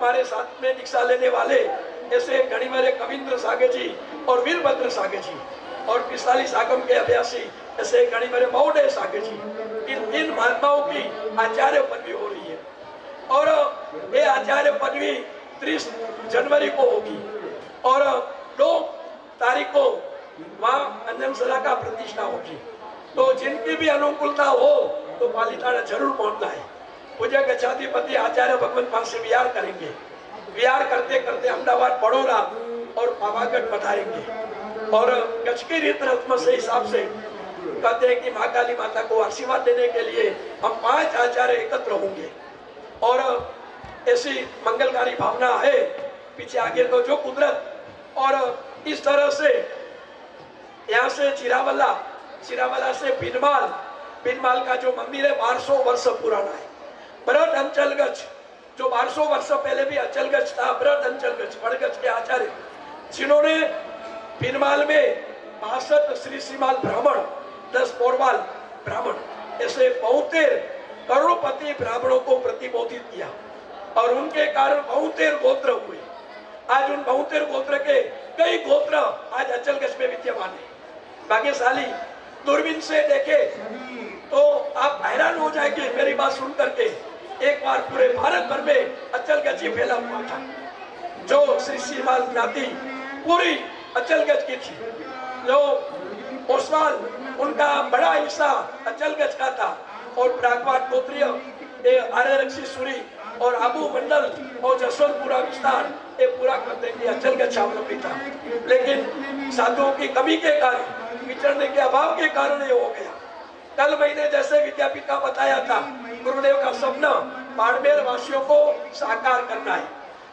हमारे साथ में दीक्षा लेने वाले ऐसे गणिमरे कविंद्र सागे जी और वीरभद्र सागे जी और 45 आगम के अभ्यासी ऐसे गणिमरे महोदय सागे जी, इन 3 महात्माओं की आचार्य पदवी हो रही है और ये आचार्य पदवी 30 जनवरी को होगी और 2 तारीख को वहाँ अंजनसला का प्रतिष्ठा होगी। तो जिनकी भी अनुकूलता हो तो पालीताना जरूर पहुंचना है। पूज्य गच्छाधिपति आचार्य भगवंत पास से विहार करेंगे। विहार करते करते अहमदाबाद, बड़ौदा और पावागढ़ पधारेंगे और गच्छ की रीत रस्म से हिसाब से कहते हैं कि माँ काली माता को आशीर्वाद देने के लिए हम 5 आचार्य एकत्र होंगे और ऐसी मंगलकारी भावना है पीछे आगे तो जो कुदरत। और इस तरह से यहाँ से चिरावला से बिनमाल का जो मंदिर है 1200 वर्ष पुराना है। बृहद अंचलगच्छ जो 1200 वर्ष पहले भी अंचलगच्छ था, बृहद अंचलगच्छ बड़गच्छ के आचार्य जिन्होंने बिनमाल में 62 श्री श्रीमाल ब्राह्मण, 10 पौरवाल ब्राह्मण ऐसे 72 करोड़पति ब्राह्मणों को प्रतिबोधित किया और उनके कारण 72 गोत्र हुए। आज उन 72 गोत्र के कई गोत्र आज अंचलगच्छ में विद्यमान है। भाग्यशाली दूरबीन से देखे तो आप हैरान हो जाएंगे मेरी बात सुन करके। एक बार पूरे भारत भर में अंचलगच्छ ही फैला हुआ था। जो श्री श्रीमाल ज्ञाति पूरी अंचलगच्छ की थी, जो ओसवाल उनका बड़ा हिस्सा अंचलगच्छ का था और प्रागवाद गोत्रीय आर्यरक्षी सूरी और आबू मंडल और जसवंतपुरा विस्तार ये पूरा करते कि अंचलगच्छ अवलंबी था। लेकिन साधुओं की कमी के कारण, विचरने के अभाव के कारण ये हो गया। कल मैंने जैसे विद्यापीठ का बताया था, गुरुदेव का सपना बाड़मेर वासियों को साकार करना है,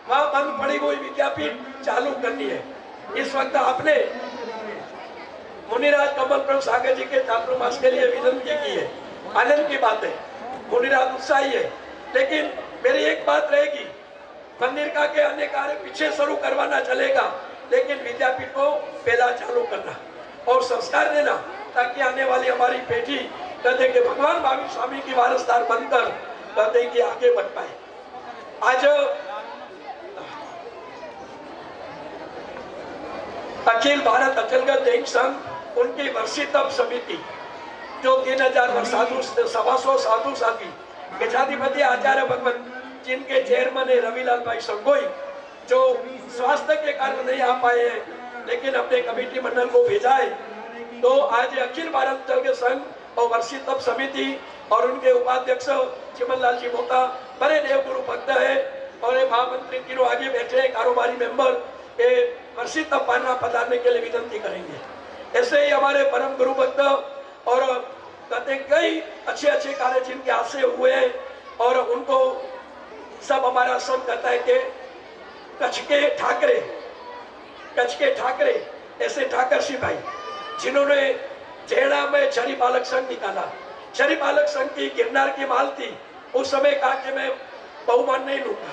वहां बंद पड़ी हुई विद्यापीठ चालू करनी है। इस वक्त आपने मुनिराज कमल प्रभु सागर जी के चातुर्मास के लिए विनती की है, आनंद की बात है, मुनिराज उत्साही है। लेकिन मेरी एक बात रहेगी, मंदिर का के अन्य कार्य पीछे शुरू करवाना चलेगा, लेकिन विद्यापीठ को पहला चालू करना और संस्कार देना ताकि आने वाली हमारी पीढ़ी कहते कि भगवान महावीर स्वामी की वारसदार बनकर कहते कि आगे बढ़ पाए। आज अखिल भारत अचलगत जैन संघ उनकी वर्षितम समिति जो 3000 साधु, 125 साधु साथी गच्छाधिपति आचार्य भगवंत जिनके चेयरमैन है रविलाल भाई संगोई, जो स्वास्थ्य के कारण नहीं आ पाए हैं लेकिन अपने कमेटी मंडल को भेजा है। तो आज अखिल भारत अचलगत संघ और वर्षितम समिति और उनके उपाध्यक्ष चिमनलाल जी मोता बड़े देवगुरु भक्त है और ये महामंत्री तीनों आगे बैठे कारोबारी मेंबर ये वर्षितम पाना पधारने के लिए विनती करेंगे। ऐसे ही हमारे परम गुरु भक्त और कहते कई अच्छे कार्य जिनके हाथ से हुए हैं और उनको सब हमारा संघ कहता है कि कच्छ के ठाकरे ऐसे ठाकर सिंह भाई जिन्होंने जेड़ा में छरी बालक संघ निकाला। छरी बालक संघ की गिरनार की माल थी, उस समय कहा कि मैं बहुमान नहीं लूंगा,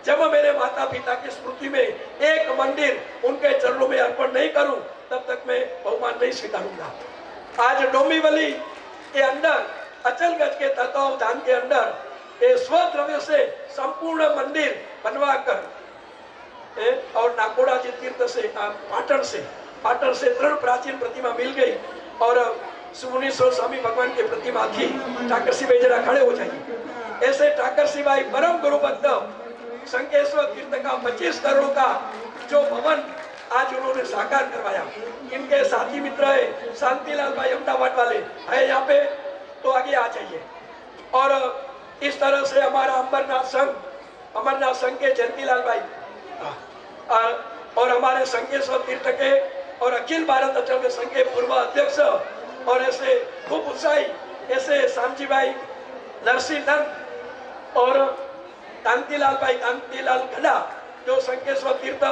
जब मेरे माता पिता की स्मृति में एक मंदिर उनके चरणों में अर्पण नहीं करूं तब तक मैं बहुमान नहीं स्वीकारूंगा। आज डोंबिवली के अंदर अचलगच्छ के तत्वावधान के अंदर ये स्वद्रव्य से संपूर्ण मंदिर बनवा कर और नाकोड़ा जी तीर्थ से पाटन से 3 प्राचीन प्रतिमा मिल गई और सुमुनीश्वर स्वामी भगवान की प्रतिमा थी। ठाकर सिंह भाई जरा खड़े हो जाइए। ऐसे ठाकर सिंह भाई परम गुरु भक्त शंकेश्वर तीर्थ का 25 करोड़ का जो भवन आज उन्होंने साकार करवाया। इनके साथी मित्र है शांतिलाल भाई अहमदाबाद वाले है यहाँ पे, तो आगे आ जाइए। और इस तरह से हमारा अमरनाथ संघ के जयंतीलाल भाई और हमारे शंकेश्वर तीर्थ के और अखिल भारत अचलगत संघ के पूर्व अध्यक्ष और ऐसे खूब उत्साही ऐसे श्यामजी भाई नरसिंह दत्त और कांतिलाल गढ़ा जो शंकेश्वर तीर्थ,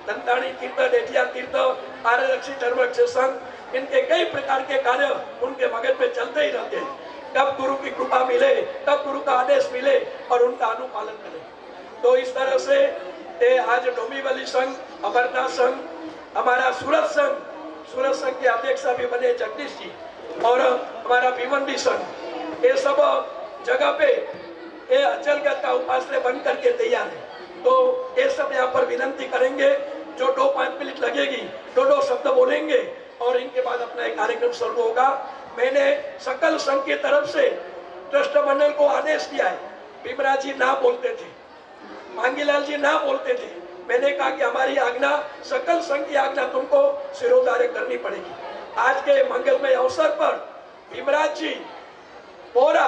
दंताणी तीर्थ, डेठिया तीर्थ, आर्यरक्षी धर्मरक्षक संघ, इनके कई प्रकार के कार्य उनके मगज में चलते ही रहते हैं। कब गुरु की कृपा मिले, कब गुरु का आदेश मिले और उनका अनुपालन करें। तो इस तरह से आज डोंबिवली संघ, अमरनाथ संघ, हमारा सूरत संघ के अध्यक्ष भी बने जगदीश जी और हमारा भिवंडी संघ, ये सब जगह पे ये अचलगत का उपास्य बन करके तैयार है। तो ये सब यहाँ पर विनंती करेंगे। जो 2-5 मिनट लगेगी, दो शब्द बोलेंगे और इनके बाद अपना एक कार्यक्रम शुरू होगा। मैंने सकल संघ की तरफ से ट्रस्ट मंडल को आदेश दिया है। भीमराज जी ना बोलते थे, मांगीलाल जी ना बोलते थे। मैंने कहा कि हमारी आज्ञा, सकल संघ की आज्ञा तुमको सिरोधार्य करनी पड़ेगी। आज के मंगलमय अवसर पर भीमराज जी बोरा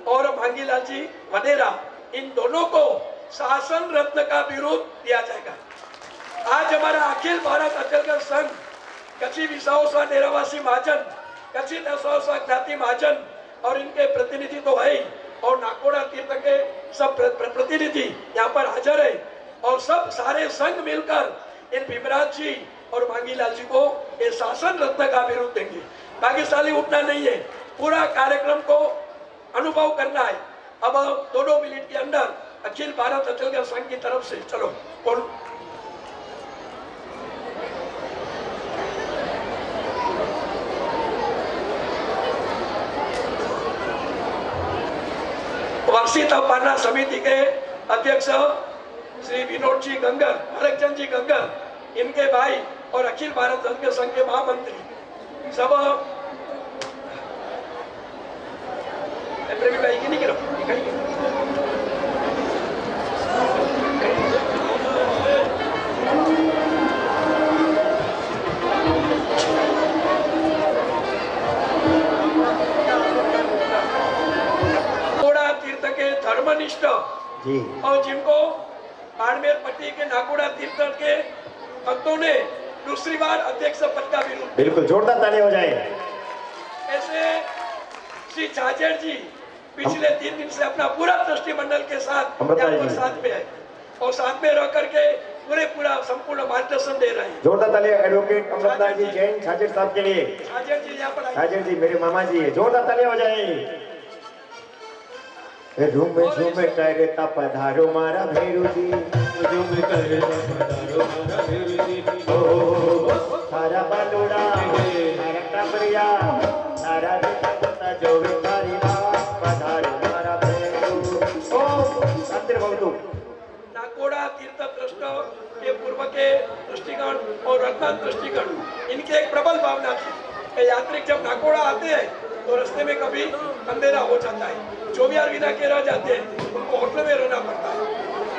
और मांगीलाल जी वडेरा, इन दोनों को शासन रत्न का बिरुद दिया जाएगा। आज हमारा अखिल भारत अचलगढ़ संघ, कच्ची विसाओसा डेरावासी महाजन, कच्ची दसवासा ज्ञाति महाजन और इनके प्रतिनिधि तो है ही, और नाकोड़ा तीर्थ के सब प्रतिनिधि यहाँ पर हाजिर है। और सब सारे संघ मिलकर इन भीमराज जी और मांगीलाल जी को ये शासन रत्न का बिरुद देंगे। भाग्यशाली उठना नहीं है, पूरा कार्यक्रम को अनुभव करना है। अब 2 मिनट के अंदर अखिल भारत अचलगढ़ संघ की तरफ से चलो कौन वार्षिक पालना समिति के अध्यक्ष श्री विनोद जी गंगर, हरकचंद जी गंगर, इनके भाई और अखिल भारत अचलगढ़ संघ के महामंत्री सब प्रेमी भाई की नहीं गिरो तीर्थ के धर्मनिष्ठ जी, और जिनको बाड़मेर पट्टी के नाकोड़ा तीर्थ के भक्तों ने दूसरी बार अध्यक्ष पद का विरोध। बिल्कुल जोरदार ताली हो जाए। ऐसे श्री छाजेड़ जी पिछले 3 दिन से अपना पूरा ट्रस्टी मंडल के साथ साथ में है और साथ में रह करके पूरा संपूर्ण मार्गदर्शन दे रहे हैं। जोरदार ताली एडवोकेट अमृतलाल जी जैन छाजेड़ साहब के लिए। छाजेड़ जी यहाँ पर, छाजेड़ जी मेरे मामा जी है, जोरदार ताली हो जाए। झूम झूम करता पधारो मारा भैरू जी, झूम करता पधारो मारा भैरू जी, ओ सारा बालोड़ा सारा टाबरिया सारा रिता जो विकारी ना पधारो मारा भैरू। ओ अंदर बहुतु नाकोड़ा तीर्थ ट्रस्ट के पूर्व के दृष्टिगण और रत्ना दृष्टिगण, इनकी एक प्रबल भावना थी। यात्री जब नाकोड़ा आते हैं तो रास्ते में कभी अंधेरा हो जाता है, 24 बिना के रह जाते हैं, उनको होटल में रहना पड़ता है।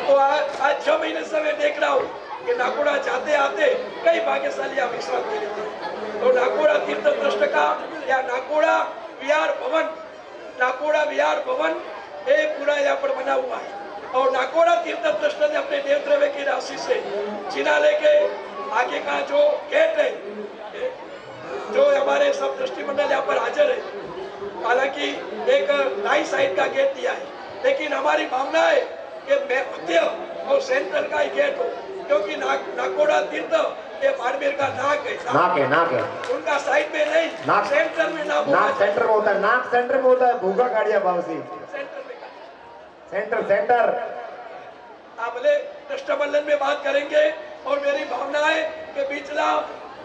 तो आज 6 महीने से मैं देख रहा हूँ कि नाकोड़ा जाते आते कई भाग्यशाली आप विश्राम ले लेते हैं। तो नाकोड़ा तीर्थ ट्रस्ट का या नाकोड़ा विहार भवन ये पूरा यहाँ पर बना हुआ है। और नाकोड़ा तीर्थ ट्रस्ट ने अपने देवद्रव्य की राशि से चिनाले के आगे का जो गेट है, जो हमारे सब दृष्टि मंडल यहाँ पर हाजिर है, हालांकि एक दाई साइड का गेट दिया है, लेकिन हमारी भावना है कि मध्य और सेंटर का ही गेट हो, क्योंकि नाकोड़ा तीर्थ ये बाड़मेर का नाक है, उनका साइड में नहीं, नाक सेंटर में नाक सेंटर में होता है, नाक सेंटर में होता है, भूखा गाड़िया बाबूजी सेंटर आप बोले ट्रस्ट मंडल में बात करेंगे। और मेरी भावना है कि पिछला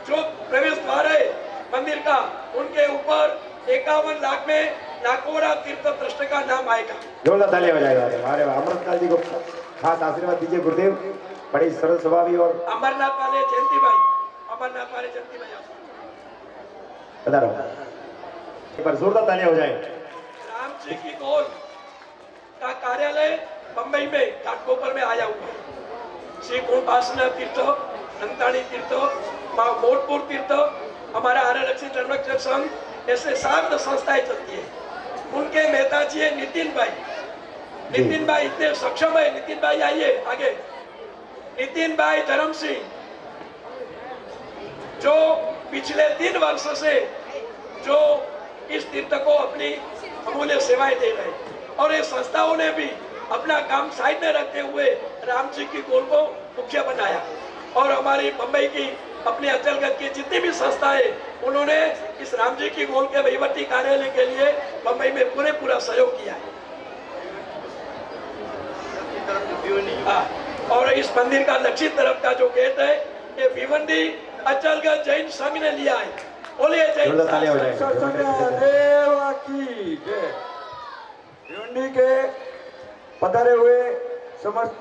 जो प्रवेश द्वार है मंदिर का, उनके ऊपर 51 लाख में नाकोड़ा तीर्थ ट्रस्ट का नाम आएगा। जोरदार ताली हो जाएगा। अरे अमृतलाल जी को खास आशीर्वाद दीजिए गुरुदेव, बड़ी सरल स्वभावी और अमरनाथ वाले जयंती भाई पधारो, एक बार जोरदार ताली हो जाए। राम जी की गोल का कार्यालय बंबई में घाटकोपर में आया हुआ है। श्री गुणवासना तीर्थ, नंताणी तीर्थ, मोटपुर तीर्थ, हमारा आर्यलक्ष्मी धर्मरक्षक संघ, ऐसे 7 संस्थाएं चलती है। उनके नेता जी है नितिन भाई इतने सक्षम है। नितिन भाई आइए आगे। नितिन भाई धर्म सिंह जो पिछले 3 वर्ष से जो इस तीर्थ को अपनी अमूल्य सेवाएं दे रहे हैं, और ये संस्थाओं ने भी अपना काम साइड में रखते हुए राम जी की गोल को मुख्य बनाया। और हमारी मुंबई की अपने अचलगढ़ की जितनी भी संस्थाएं, उन्होंने इस राम जी की गोल के वहीवटी कार्यालय के लिए मुंबई में पूरा सहयोग किया है। और इस मंदिर का दक्षिण तरफ का जो गेट है, ये भिवंडी अचलगढ़ जैन संघ ने लिया है। बोलिए जैन भिवंडी के पधारे हुए समस्त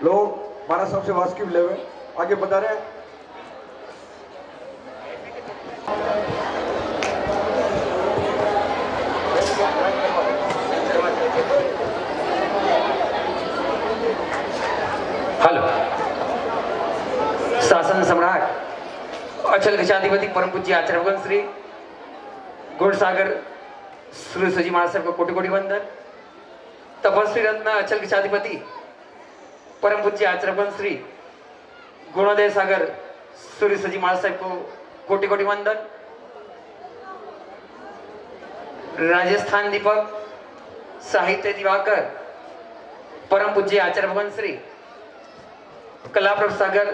लोग महाराज साहब से वास्किफ ले हुए आगे बता रहे हैं। हेलो। शासन सम्राट अचल गजाधिपति परम पूज्य आचार्य भगवान श्री गुणसागर श्री सुजी महाराज साहब को कोटि कोटि वंदन। तपस्वी रत्न अचल गजाधिपति परम पूज्य आचार्य भगवान श्री गुणोदय सागर श्री सुजी महाराज साहब को कोटि कोटि वंदन। राजस्थान दीपक साहित्य दिवाकर परम पूज्य आचार्य भगवान श्री कला प्रभ सागर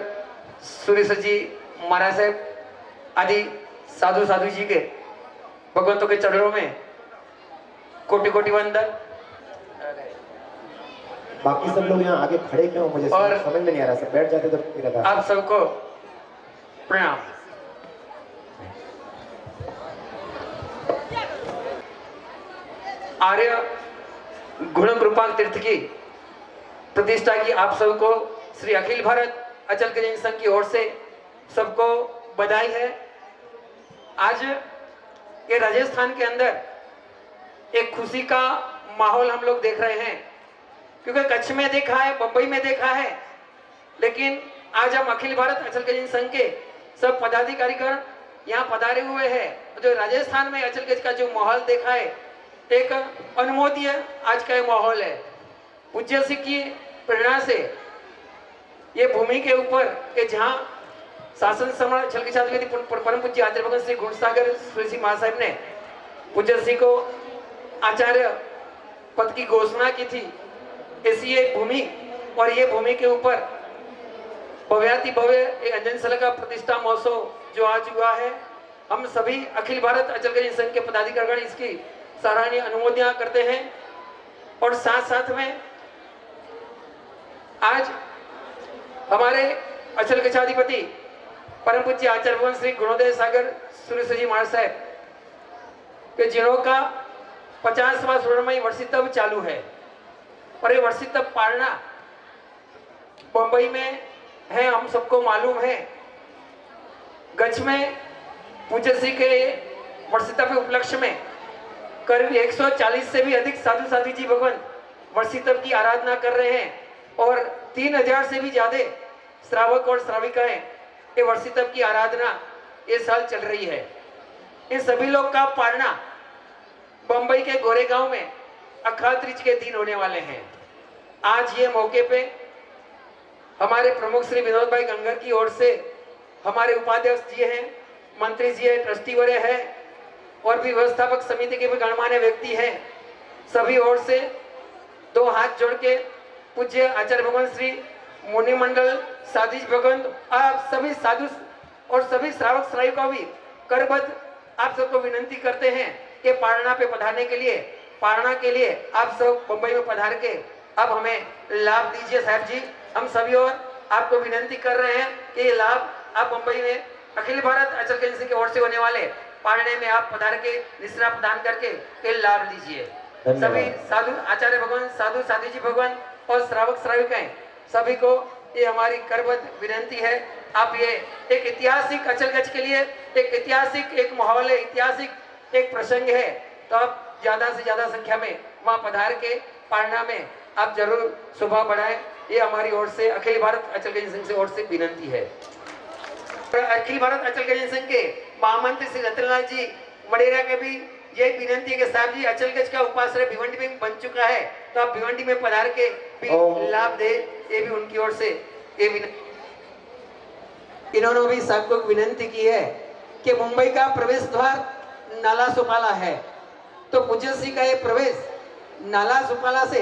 सूर्य सजी महाराज साहब आदि साधु साधु जी के भगवंतों के चरणों में कोटि कोटि वंदन। बाकी सब लोग यहाँ आगे खड़े क्यों, मुझे और समझ में नहीं आ रहा। सब बैठ जाते तो मेरा था। आप सबको प्रणाम। आर्य गुण कृपा तीर्थ की प्रतिष्ठा की आप सबको श्री अखिल भारत अचल गजानन संघ की ओर से सबको बधाई है। आज ये राजस्थान के अंदर एक खुशी का माहौल हम लोग देख रहे हैं, क्योंकि कच्छ में देखा है, बंबई में देखा है, लेकिन आज हम अखिल भारत अचल गजानन संघ के सब पदाधिकारीगण यहाँ पधारे हुए हैं। जो राजस्थान में अचल गज का जो माहौल देखा है, एक अनुमोदनीय आज का माहौल है। पूज्य सिंह की प्रेरणा से ये भूमि के ऊपर के जहाँ शासन सम्राट अचल गजाधिपति परम पूज्य आचार्य भगवान श्री गुणसागर श्री महासाहेब ने पूज्य सिंह को आचार्य पद की घोषणा की थी, ऐसी ये भूमि और ये भूमि के ऊपर भव्याति भव्य एक अंजनशला का प्रतिष्ठा महोत्सव जो आज हुआ है, हम सभी अखिल भारत अचल गजानन संघ के पदाधिकारीगण इसकी सराहनीय अनुमोदना करते हैं। और साथ साथ में आज हमारे अचल गजाधिपति परम पूज्य आचार्य भगवान श्री गुणोदय सागर सूर्य सजी महाराज साहब के जिनों का 50वां स्वर्णमयी वर्षितव चालू है। और ये वर्षितव पालना बंबई में है, हम सबको मालूम है। गच्छ में पूज्य श्री के वर्षितव के उपलक्ष्य में करीब 140 से भी अधिक साधु साधु जी भगवान वर्षितव की आराधना कर रहे हैं और 3000 से भी ज्यादा श्रावक और श्राविकाएं ये वर्षितव की आराधना इस साल चल रही है। इन सभी लोग का पालना बंबई के गोरेगांव में अखाल त्रिज के दिन होने वाले हैं। आज ये मौके पे हमारे प्रमुख श्री विनोद भाई गंगर की ओर से हमारे उपाध्यक्ष जी हैं, मंत्री जी है, ट्रस्टी वरे है और भी व्यवस्थापक समिति के भी गणमान्य व्यक्ति हैं, सभी ओर से दो हाथ जोड़ के पूज्य आचार्य भगवान श्री मुनि मंडल साधुज भगवान आप सभी साधु और सभी श्रावक श्राविका भी करबद्ध आप सबको विनंती करते हैं कि पालना पे पधारने के लिए, पालना के लिए आप सब मुंबई में पधार के अब हमें लाभ दीजिए साहब जी। हम सभी और आपको विनंती कर रहे हैं कि ये लाभ आप मुंबई में अखिल भारत अचल गजानन संघ की ओर से होने वाले पालने में आप पधार के निश्रा प्रदान करके ये लाभ लीजिए। सभी साधु आचार्य भगवान साधु साधु जी भगवान और श्रावक श्राविकाएं सभी को ये हमारी करबद्ध विनंती है। आप ये एक ऐतिहासिक अचल गज के लिए एक ऐतिहासिक एक माहौल है, ऐतिहासिक एक प्रसंग है, तो आप ज्यादा से ज्यादा संख्या में वहां पधार के पालना में आप जरूर शोभा बढ़ाएं। ये हमारी ओर से अखिल भारत अचल गजानन संघ से ओर से विनंती है। अखिल भारत अचल गजानन संघ के महामंत्री श्री रतनलाल जी वडेरा के भी यही विनंती है कि साहब जी अचल गज का उपाश्रय भिवंडी में बन चुका है, तो आप भिवंडी में पधार के भी लाभ दे, ये भी उनकी ओर से ये विनंती। इन्होंने भी सबको विनंती की है कि मुंबई का प्रवेश द्वार नाला सुपाला है, तो पूज्य श्री का ये प्रवेश नाला सुपाला से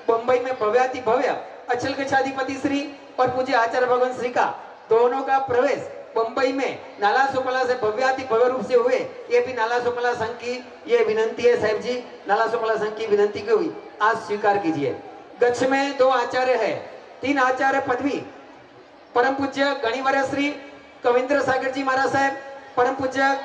मुंबई में भव्याति भव्य अचल गजाधिपति श्री और पूज्य आचार्य भगवान श्री का दोनों का प्रवेश मुंबई में नाला सुपाला से भव्याति भव्य रूप से हुए, ये भी नाला सुपाला संघ की ये विनंती है साहब जी। नाला सुपाला संघ की विनंती की हुई आज स्वीकार कीजिए। गच्छ में 2 आचार्य है, 3 आचार्य पदवी परम पूज्य गणिवर्य श्री कविंद्र सागर जी महाराज साहब, परम पूज्य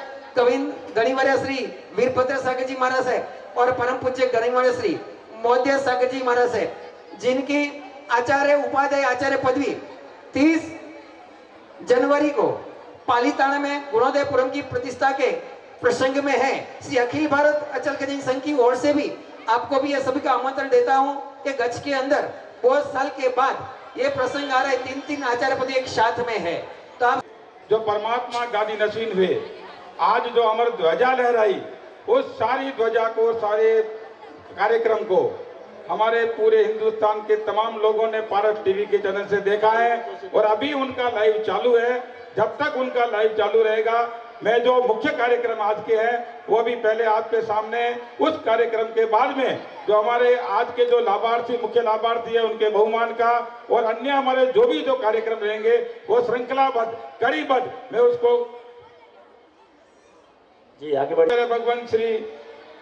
गणिवर्य श्री वीरभद्र सागर जी महाराज साहब और परम पूज्य गणिवर्य श्री मोद्य सागर जी महाराज साहब, जिनकी आचार्य उपाध्याय आचार्य पदवी 30 जनवरी को पालीताना में गुणोदयपुरम की प्रतिष्ठा के प्रसंग में है। श्री अखिल भारत अचल गजनी संघ की ओर से भी आपको भी यह सभी का आमंत्रण देता हूं कि गज के अंदर बहुत साल के बाद ये प्रसंग आ रहा है, 3 आचार्य पद एक साथ में है। तो आप जो परमात्मा गादी नशीन हुए, आज जो अमर ध्वजा लहराई, उस सारी ध्वजा को, सारे कार्यक्रम को हमारे पूरे हिंदुस्तान के तमाम लोगों ने पारस टीवी के चैनल से देखा है और अभी उनका लाइव चालू है। जब तक उनका लाइव चालू रहेगा, मैं जो मुख्य कार्यक्रम आज के हैं वो भी पहले आपके सामने, उस कार्यक्रम के बाद में जो हमारे आज के जो लाभार्थी, मुख्य लाभार्थी है, उनके बहुमान का और अन्य हमारे जो भी जो कार्यक्रम रहेंगे वो श्रृंखलाबद्ध, कड़ीबद्ध, मैं उसको जी आगे बढ़िए। भगवान श्री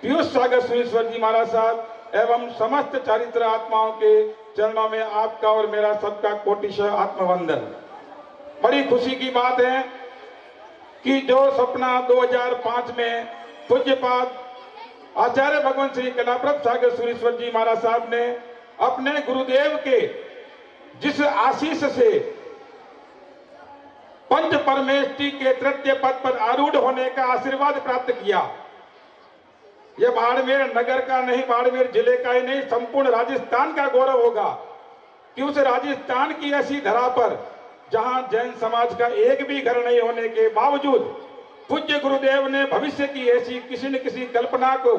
पीयूष सागर सुरेश्वर जी महाराज साहब एवं समस्त चारित्र आत्माओं के चरणों में आपका और मेरा सबका कोटिशः आत्मवंदन। बड़ी खुशी की बात है कि जो सपना 2005 में पूज्यपाद आचार्य भगवान श्री कलाप्रभ सागर सुरेश्वर जी महाराज साहब ने अपने गुरुदेव के जिस आशीष से पंच परमेष्टि के तृतीय पद पर आरूढ़ होने का आशीर्वाद प्राप्त किया, यह बाड़मेर नगर का नहीं, बाड़मेर जिले का ही नहीं, संपूर्ण राजस्थान का गौरव होगा कि उस राजस्थान की ऐसी धरा पर जहां जैन समाज का एक भी घर नहीं होने के बावजूद पूज्य गुरुदेव ने भविष्य की ऐसी किसी न किसी कल्पना को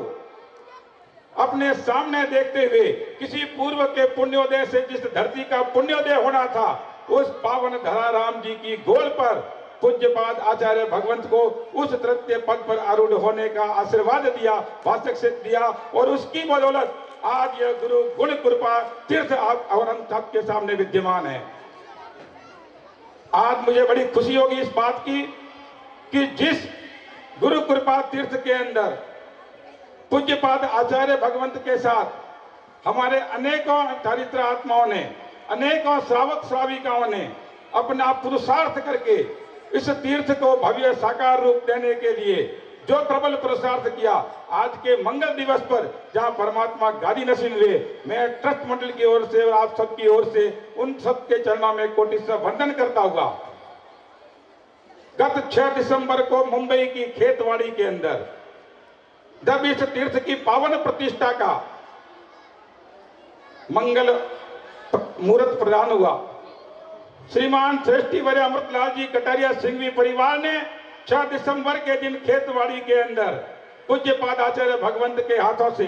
अपने सामने देखते हुए किसी पूर्व के पुण्योदय से जिस धरती का पुण्योदय होना था, उस पावन धरा राम जी की गोल पर पूज्यपाद आचार्य भगवंत को उस तृतीय पद पर आरूढ़ होने का आशीर्वाद दिया, वाचक से दिया और उसकी बदौलत आज यह गुरु गुण कृपा तीर्थ और हम सबके सामने विद्यमान है। आज मुझे बड़ी खुशी होगी इस बात की कि जिस गुरु कृपा तीर्थ के अंदर पूज्यपाद आचार्य भगवंत के साथ हमारे अनेकों चारित्र आत्माओं ने, अनेकों श्रावक श्राविकाओं ने अपना पुरुषार्थ करके इस तीर्थ को भव्य साकार रूप देने के लिए जो प्रबल पुरुषार्थ किया, आज के मंगल दिवस पर जहां परमात्मा गादी नशीन हुए, मैं ट्रस्ट मंडल की ओर से और आप सबकी ओर से उन सबके चरणों में कोटिशः वंदन करता हुआ गत 6 दिसंबर को मुंबई की खेतवाड़ी के अंदर जब इस तीर्थ की पावन प्रतिष्ठा का मंगल मुहूर्त प्रदान हुआ, श्रीमान श्रेष्ठी वर्य अमृतलाल जी कटारिया सिंघवी परिवार ने 6 दिसंबर के दिन खेतवाड़ी के अंदर पूज्यपाद आचार्य भगवंत के हाथों से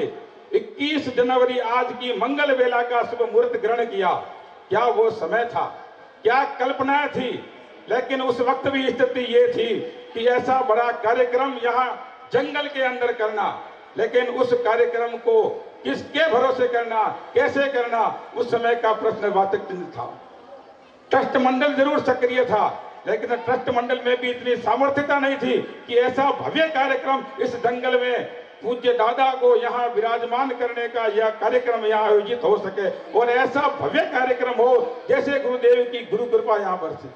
21 जनवरी आज की मंगल वेला का शुभ मुहूर्त ग्रहण किया। क्या वो समय था, क्या कल्पना थी, लेकिन उस वक्त भी स्थिति ये थी कि ऐसा बड़ा कार्यक्रम यहाँ जंगल के अंदर करना, लेकिन उस कार्यक्रम को किसके भरोसे करना, कैसे करना, उस समय का प्रश्नवाचक चिन्ह था। ट्रस्ट मंडल जरूर सक्रिय था, लेकिन ट्रस्ट मंडल में भी इतनी सामर्थ्यता नहीं थी कि ऐसा भव्य कार्यक्रम इस जंगल में पूज्य दादा को यहाँ विराजमान करने का यह कार्यक्रम यहाँ आयोजित हो सके और ऐसा भव्य कार्यक्रम हो जैसे गुरुदेव की गुरु कृपा यहाँ बरसी।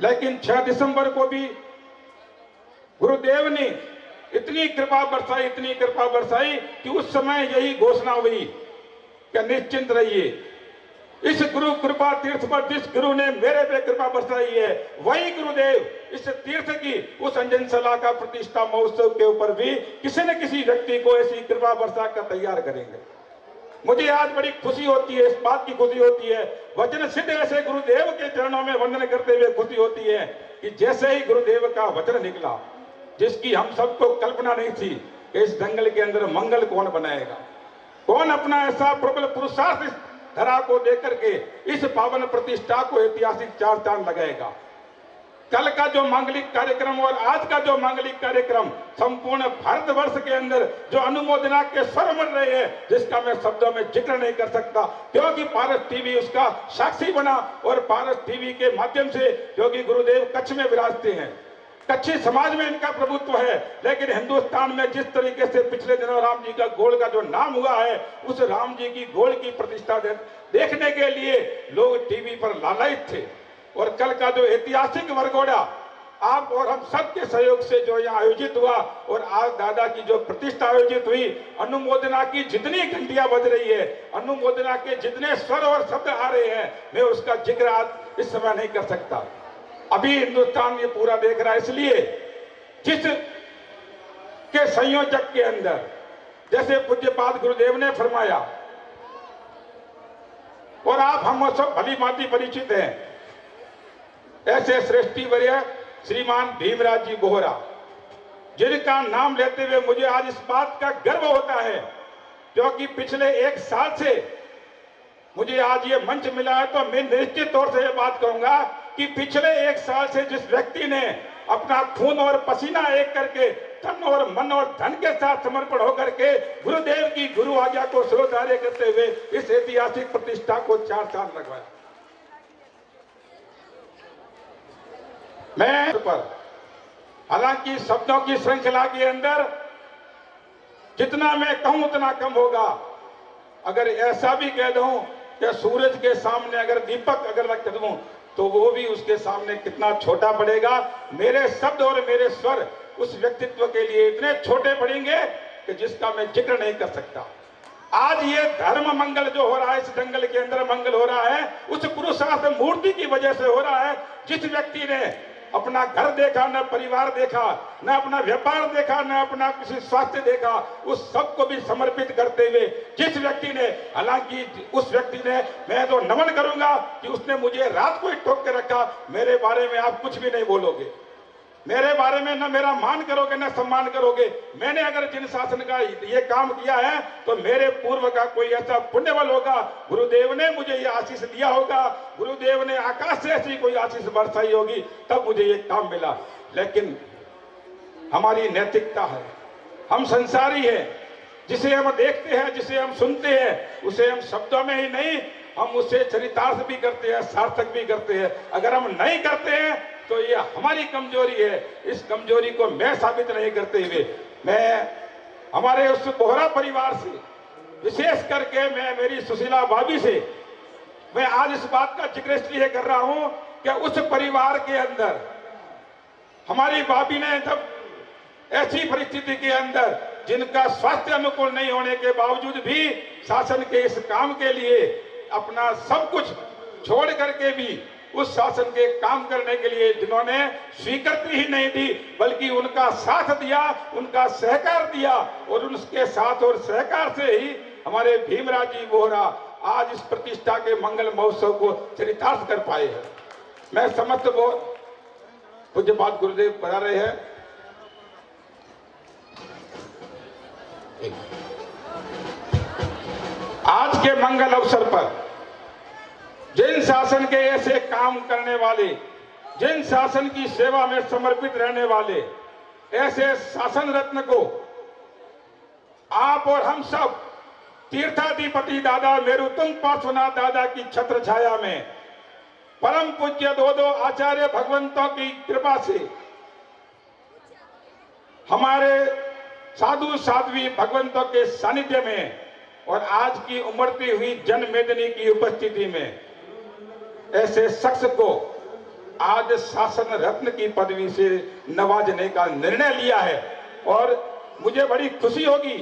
लेकिन 6 दिसंबर को भी गुरुदेव ने इतनी कृपा बरसाई, इतनी कृपा बरसाई कि उस समय यही घोषणा हुई कि निश्चिंत रहिए, इस गुरु कृपा तीर्थ पर जिस गुरु ने मेरे पे कृपा बरसाई है, वही गुरुदेव इस तीर्थ की उस अंजन सला का प्रतिष्ठा महोत्सव के ऊपर भी किसी न किसी व्यक्ति को ऐसी कृपा बरसा कर तैयार करेंगे। मुझे आज बड़ी खुशी होती है, इस बात की खुशी होती है, वचन सिद्ध ऐसे गुरुदेव के चरणों में वंदन करते हुए खुशी होती है कि जैसे ही गुरुदेव का वचन निकला, जिसकी हम सबको कल्पना नहीं थी कि इस जंगल के अंदर मंगल कौन बनाएगा, कौन अपना ऐसा प्रबल पुरुषार्थ इस धरा को देकर के इस पावन प्रतिष्ठा को ऐतिहासिक 4 चांद लगाएगा। कल का जो मांगलिक कार्यक्रम और आज का जो मांगलिक कार्यक्रम संपूर्ण भारतवर्ष के अंदर जो अनुमोदना के स्वर बन रहे हैं, जिसका मैं शब्दों में जिक्र नहीं कर सकता, क्योंकि पारस टीवी उसका साक्षी बना और पारस टीवी के माध्यम से क्योंकि गुरुदेव कच्छ में विराजते हैं, कच्छी समाज में इनका प्रभुत्व है, लेकिन हिंदुस्तान में जिस तरीके से पिछले दिनों राम जी का गोल का जो नाम हुआ है, उस राम जी की गोल की प्रतिष्ठा देखने के लिए लोग टीवी पर लालायित थे। और कल का जो ऐतिहासिक वरघोड़ा आप और हम सबके सहयोग से जो यहाँ आयोजित हुआ और आज दादा की जो प्रतिष्ठा आयोजित हुई, अनुमोदना की जितनी घंटियां बज रही है, अनुमोदना के जितने स्वर और शब्द आ रहे हैं, मैं उसका जिक्र आज इस समय नहीं कर सकता। अभी हिंदुस्तान ये पूरा देख रहा है, इसलिए जिस के संयोजक के अंदर जैसे पूज्यपाद गुरुदेव ने फरमाया, और आप हम सब भली भांति परिचित हैं, ऐसे श्रेष्ठी वर्य श्रीमान भीमराज जी बोहरा, जिनका नाम लेते हुए मुझे आज इस बात का गर्व होता है, क्योंकि पिछले 1 साल से मुझे आज ये मंच मिला है, तो मैं निश्चित तौर से ये बात कहूंगा कि पिछले 1 साल से जिस व्यक्ति ने अपना खून और पसीना एक करके तन और मन और धन के साथ समर्पण होकर के गुरुदेव की गुरु आज्ञा को शिरोधार्य करते हुए इस ऐतिहासिक प्रतिष्ठा को 4 साल लगवाया, मैं पर हालांकि शब्दों की श्रृंखला के अंदर जितना मैं कहूं उतना कम होगा। अगर ऐसा भी कह दूं कि सूरज के सामने अगर दीपक अगर रख दूं तो वो भी उसके सामने कितना छोटा पड़ेगा। मेरे शब्द और मेरे स्वर उस व्यक्तित्व के लिए इतने छोटे पड़ेंगे कि जिसका मैं जिक्र नहीं कर सकता। आज ये धर्म मंगल जो हो रहा है, इस जंगल के अंदर मंगल हो रहा है, उस पुरुषार्थ मूर्ति की वजह से हो रहा है। जिस व्यक्ति ने अपना घर देखा, न परिवार देखा, न अपना व्यापार देखा, न अपना किसी स्वास्थ्य देखा, उस सब को भी समर्पित करते हुए जिस व्यक्ति ने, हालांकि उस व्यक्ति ने, मैं तो नमन करूंगा कि उसने मुझे रात को ही ठोक के रखा, मेरे बारे में आप कुछ भी नहीं बोलोगे, मेरे बारे में न मेरा मान करोगे न सम्मान करोगे। मैंने अगर जिन शासन का ये काम किया है तो मेरे पूर्व का कोई ऐसा पुण्य बल होगा, गुरुदेव ने मुझे ये आशीष दिया होगा, गुरुदेव ने आकाश से ऐसी कोई आशीष बरसाई होगी, तब मुझे ये काम मिला। लेकिन हमारी नैतिकता है, हम संसारी हैं, जिसे हम देखते हैं, जिसे हम सुनते हैं, उसे हम शब्दों में ही नहीं, हम उसे चरितार्थ भी करते हैं, सार्थक भी करते हैं। अगर हम नहीं करते हैं तो ये हमारी कमजोरी है। इस कमजोरी को मैं साबित नहीं करते हुए मैं हमारे उस बोहरा परिवार से, विशेष करके मैं मेरी सुशीला भाभी से, मैं आज इस बात का जिक्र इसलिए कर रहा हूं कि उस परिवार के अंदर हमारी भाभी ने जब ऐसी परिस्थिति के अंदर, जिनका स्वास्थ्य अनुकूल नहीं होने के बावजूद भी शासन के इस काम के लिए अपना सब कुछ छोड़ करके भी उस शासन के काम करने के लिए जिन्होंने स्वीकृति ही नहीं दी बल्कि उनका साथ दिया, उनका सहकार दिया, और उनके साथ और सहकार से ही हमारे भीमराज जी बोहरा आज इस प्रतिष्ठा के मंगल महोत्सव को चरितार्थ कर पाए हैं। मैं समस्त वो पूज्यपाद गुरुदेव बता रहे हैं, आज के मंगल अवसर पर जिन शासन के ऐसे काम करने वाले, जिन शासन की सेवा में समर्पित रहने वाले ऐसे शासन रत्न को आप और हम सब तीर्थाधिपति दादा मेरुतुंग पार्श्वनाथ दादा की छत्र छाया में परम पूज्य दो आचार्य भगवंतों की कृपा से हमारे साधु साध्वी भगवंतों के सानिध्य में और आज की उमड़ती हुई जन मेदिनी की उपस्थिति में ऐसे शख्स को आज शासन रत्न की पदवी से नवाजने का निर्णय लिया है। और मुझे बड़ी खुशी होगी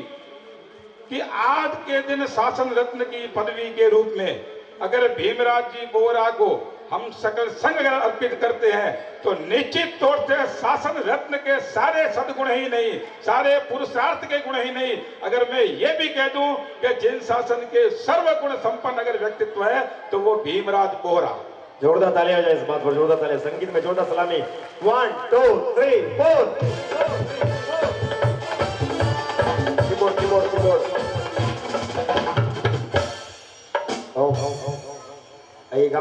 कि आज के दिन शासन रत्न की पदवी के रूप में अगर भीमराज जी बोहरा को हम सकल संग अगर अर्पित करते हैं तो निश्चित तौर से शासन रत्न के सारे सद्गुण ही नहीं, सारे पुरुषार्थ के गुण ही नहीं, अगर मैं ये भी कह दूं कि जिन शासन के सर्वगुण संपन्न अगर व्यक्तित्व है तो वो भीमराज बोहरा। जोरदार तालियां हो जाए इस बात पर, जोरदार तालियां। संगीत में जोरदार सलामी। 1 2 3 4 कीबोर्ड कीबोर्ड कीबोर्ड। आइएगा।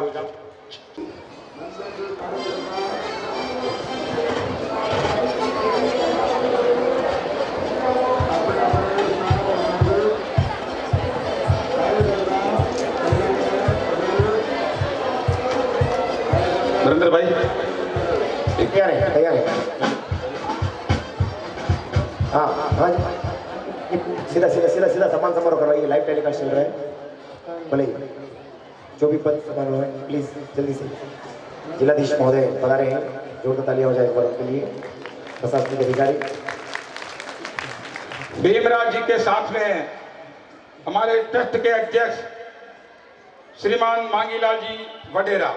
नरेंद्र भाई तैयार है, तैयार है। हाँ हाँ सीधा सीधा सीधा सीधा सम्मान समारोह करवाइए, लाइव टेलीकास्ट चल रहा है। भले जो भी पद समारोह है प्लीज जल्दी से। जिलाधीश महोदय बता रहे हैं जोरदार तालियां हो जाए एक बार उनके लिए। प्रशासनिक अधिकारी भीमराज जी के साथ में हमारे ट्रस्ट के अध्यक्ष श्रीमान मांगीलाल जी वडेरा,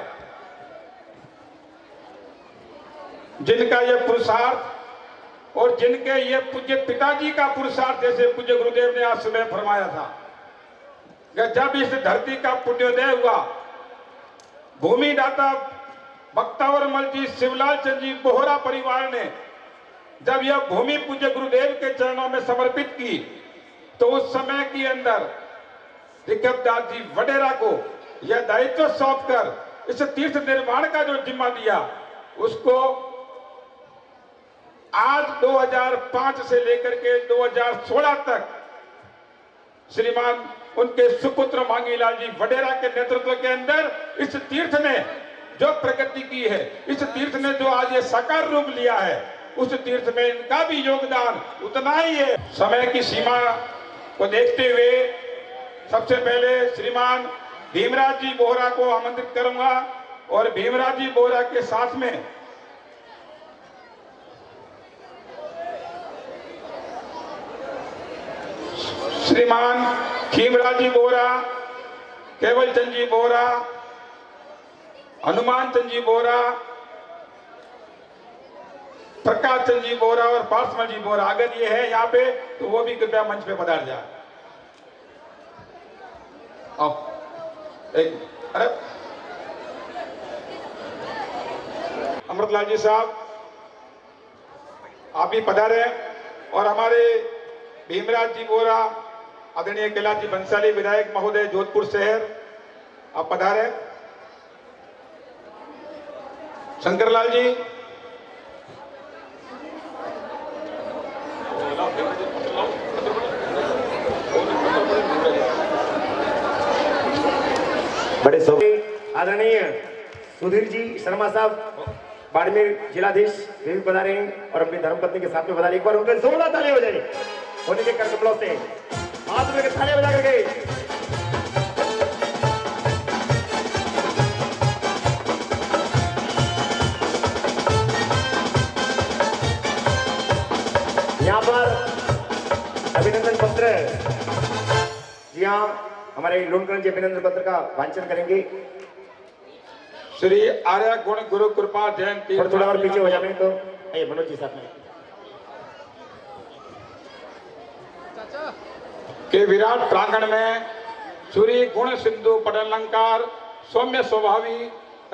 जिनका ये पुरुषार्थ और जिनके ये पूज्य पिताजी का पुरुषार्थ, जैसे पूज्य गुरुदेव ने आज सुबह फरमाया था कि जब इस धरती का पुण्योदय हुआ, भूमि दाता बख्तावरमल जी शिवलाल चंद जी बोहरा परिवार ने जब यह भूमि पूज्य गुरुदेव के चरणों में समर्पित की, तो उस समय के अंदर ऋषभदास जी वडेरा को यह दायित्व सौंपकर इस तीर्थ निर्माण का जो जिम्मा दिया, उसको आज 2005 से लेकर के 2016 तक श्रीमान उनके सुपुत्र मांगीलाल जी वडेरा के नेतृत्व के अंदर इस तीर्थ ने जो प्रगति की है, इस तीर्थ ने जो आज ये साकार रूप लिया है, उस तीर्थ में इनका भी योगदान उतना ही है। समय की सीमा को देखते हुए सबसे पहले श्रीमान भीमराज जी बोहरा को आमंत्रित करूंगा और भीमराज जी बोहरा के साथ में श्रीमान खीमराज जी बोहरा, केवल चंद जी बोहरा, हनुमान चंद जी बोहरा, प्रकाश चंद जी बोहरा और पार्समल जी बोहरा अगर ये है यहाँ पे तो वो भी कृपया मंच पे पधार जाए। आओ अरे अमृतलाल जी साहब आप भी पधारे और हमारे भीमराज जी बोहरा, आदरणीय कैलाश जी बंसाली विधायक महोदय जोधपुर शहर आप पधारे। शंकरलाल जी, बड़े आदरणीय सुधीर जी शर्मा साहब बाड़मेर जिलाधीश वे भी पधारे हैं और अपनी धर्मपत्नी के साथ में पधारे। एक बार उनके जोरदार ताली हो जाए होने के कर कमलों से हाथ में तालियां बजा करके। यहाँ पर अभिनंदन पत्र, जी हाँ, हमारे लोनकरण जी अभिनंदन पत्र का वांचन करेंगे। श्री आर्य गुण गुरु कृपा जयंती। थोड़ा और पीछे हो जाए तो मनोज जी साथ में के विराट प्रांगण में सूर्य गुण सिंधु पटलंकार सौम्य स्वभावी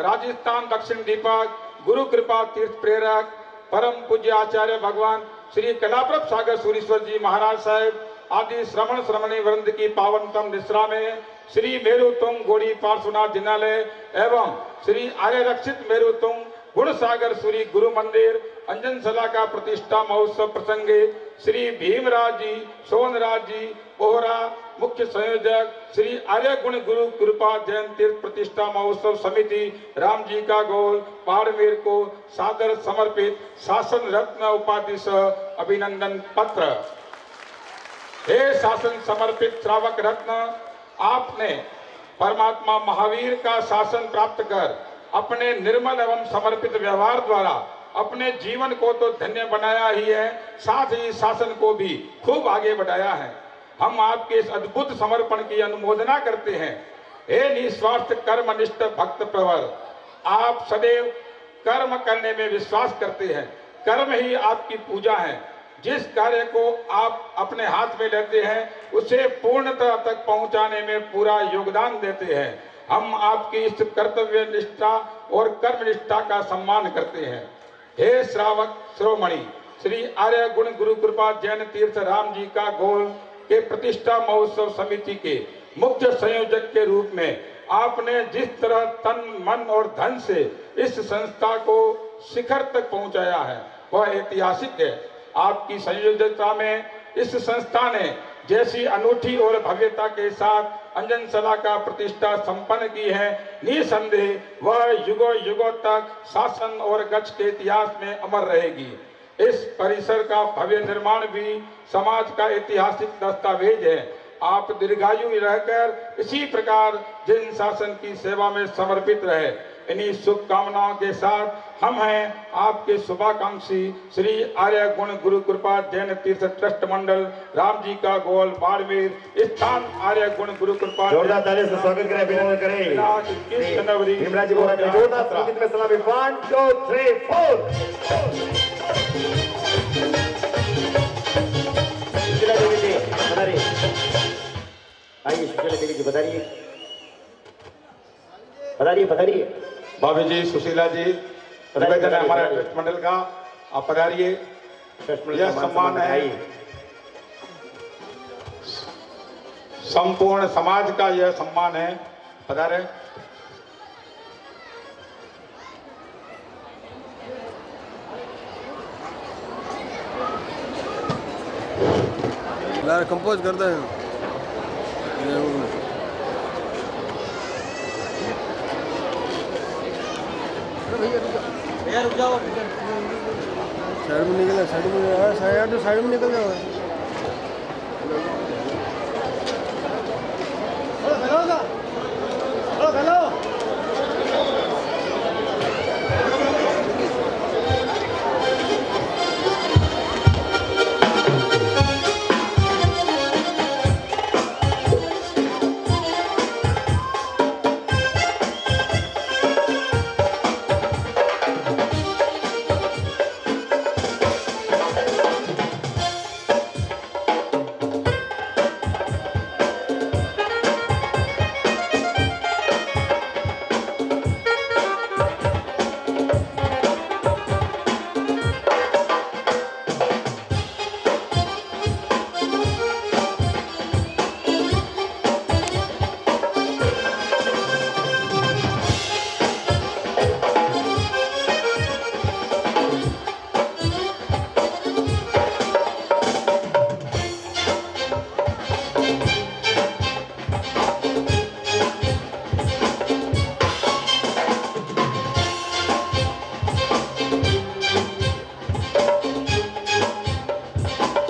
राजस्थान दक्षिण दीपक गुरु कृपा तीर्थ प्रेरक परम पूज्य आचार्य भगवान श्री कलाप्रभ सागर सूरीश्वर जी महाराज साहेब आदि श्रवण श्रमणी वृंद की पावनतम निश्रा में श्री मेरुतुंग गोड़ी पार्श्वनाथ जिनालय एवं श्री आर्य रक्षित मेरुतुंग गुण सागर श्री गुरु मंदिर अंजनसला का प्रतिष्ठा महोत्सव प्रसंगे श्री भीमराज जी सोनराज जी बोहरा मुख्य संयोजक श्री आर्य गुण गुरु कृपा जैन तीर्थ प्रतिष्ठा महोत्सव समिति राम जी का गोल बाड़मेर को सादर समर्पित शासन रत्न उपाधि सह अभिनंदन पत्र। हे शासन समर्पित श्रावक रत्न, आपने परमात्मा महावीर का शासन प्राप्त कर अपने निर्मल एवं समर्पित व्यवहार द्वारा अपने जीवन को तो धन्य बनाया ही है, साथ ही शासन को भी खूब आगे बढ़ाया है। हम आपके इस अद्भुत समर्पण की अनुमोदना करते हैं। हे निस्वार्थ कर्मनिष्ठ भक्त प्रवर, आप सदैव कर्म करने में विश्वास करते हैं। कर्म ही आपकी पूजा है। जिस कार्य को आप अपने हाथ में लेते हैं उसे पूर्णता तक पहुंचाने में पूरा योगदान देते हैं। हम आपकी इस कर्तव्य निष्ठा और कर्म निष्ठा का सम्मान करते हैं। हे श्रावक श्रोमणि, श्री आर्य गुण गुरु कृपा जैन तीर्थ राम जी का गोल के प्रतिष्ठा महोत्सव समिति के मुख्य संयोजक के रूप में आपने जिस तरह तन मन और धन से इस संस्था को शिखर तक पहुंचाया है वह ऐतिहासिक है। आपकी संयोजकता में इस संस्था ने जैसी अनूठी और भव्यता के साथ अंजनसला का प्रतिष्ठा संपन्न की है, निसंदेह वह युगों युगों तक शासन और गच्छ के इतिहास में अमर रहेगी। इस परिसर का भव्य निर्माण भी समाज का ऐतिहासिक दस्तावेज है। आप दीर्घायु रहकर इसी प्रकार जिन शासन की सेवा में समर्पित रहे, इन्हीं शुभकामनाओं के साथ हम हैं आपके शुभाकांक्षी श्री आर्य गुण गुरु कृपा जैन तीर्थ ट्रस्ट मंडल राम जी का गोल बाड़मेर स्थान आर्य गुण गुरु कृपा जोरदार ताली से स्वागत करें, अभिनंदन करें। 21 जनवरी भीमराज जी बोला जोरदार स्वागत में सलामी 1 2 3 4। सुशीला देवी जी बताइए, आइए सुशीला देवी जी बताइए, बताइए। भाभी जी, सुशीला जी, निवेदन है हमारे ट्रस्ट मंडल का, आप पधारिए। यह सम्मान है संपूर्ण समाज का, यह सम्मान है, पधारे। कंपोज करते हैं। रुक जाओ, साइड में निकल, साइड में निकल जाओ।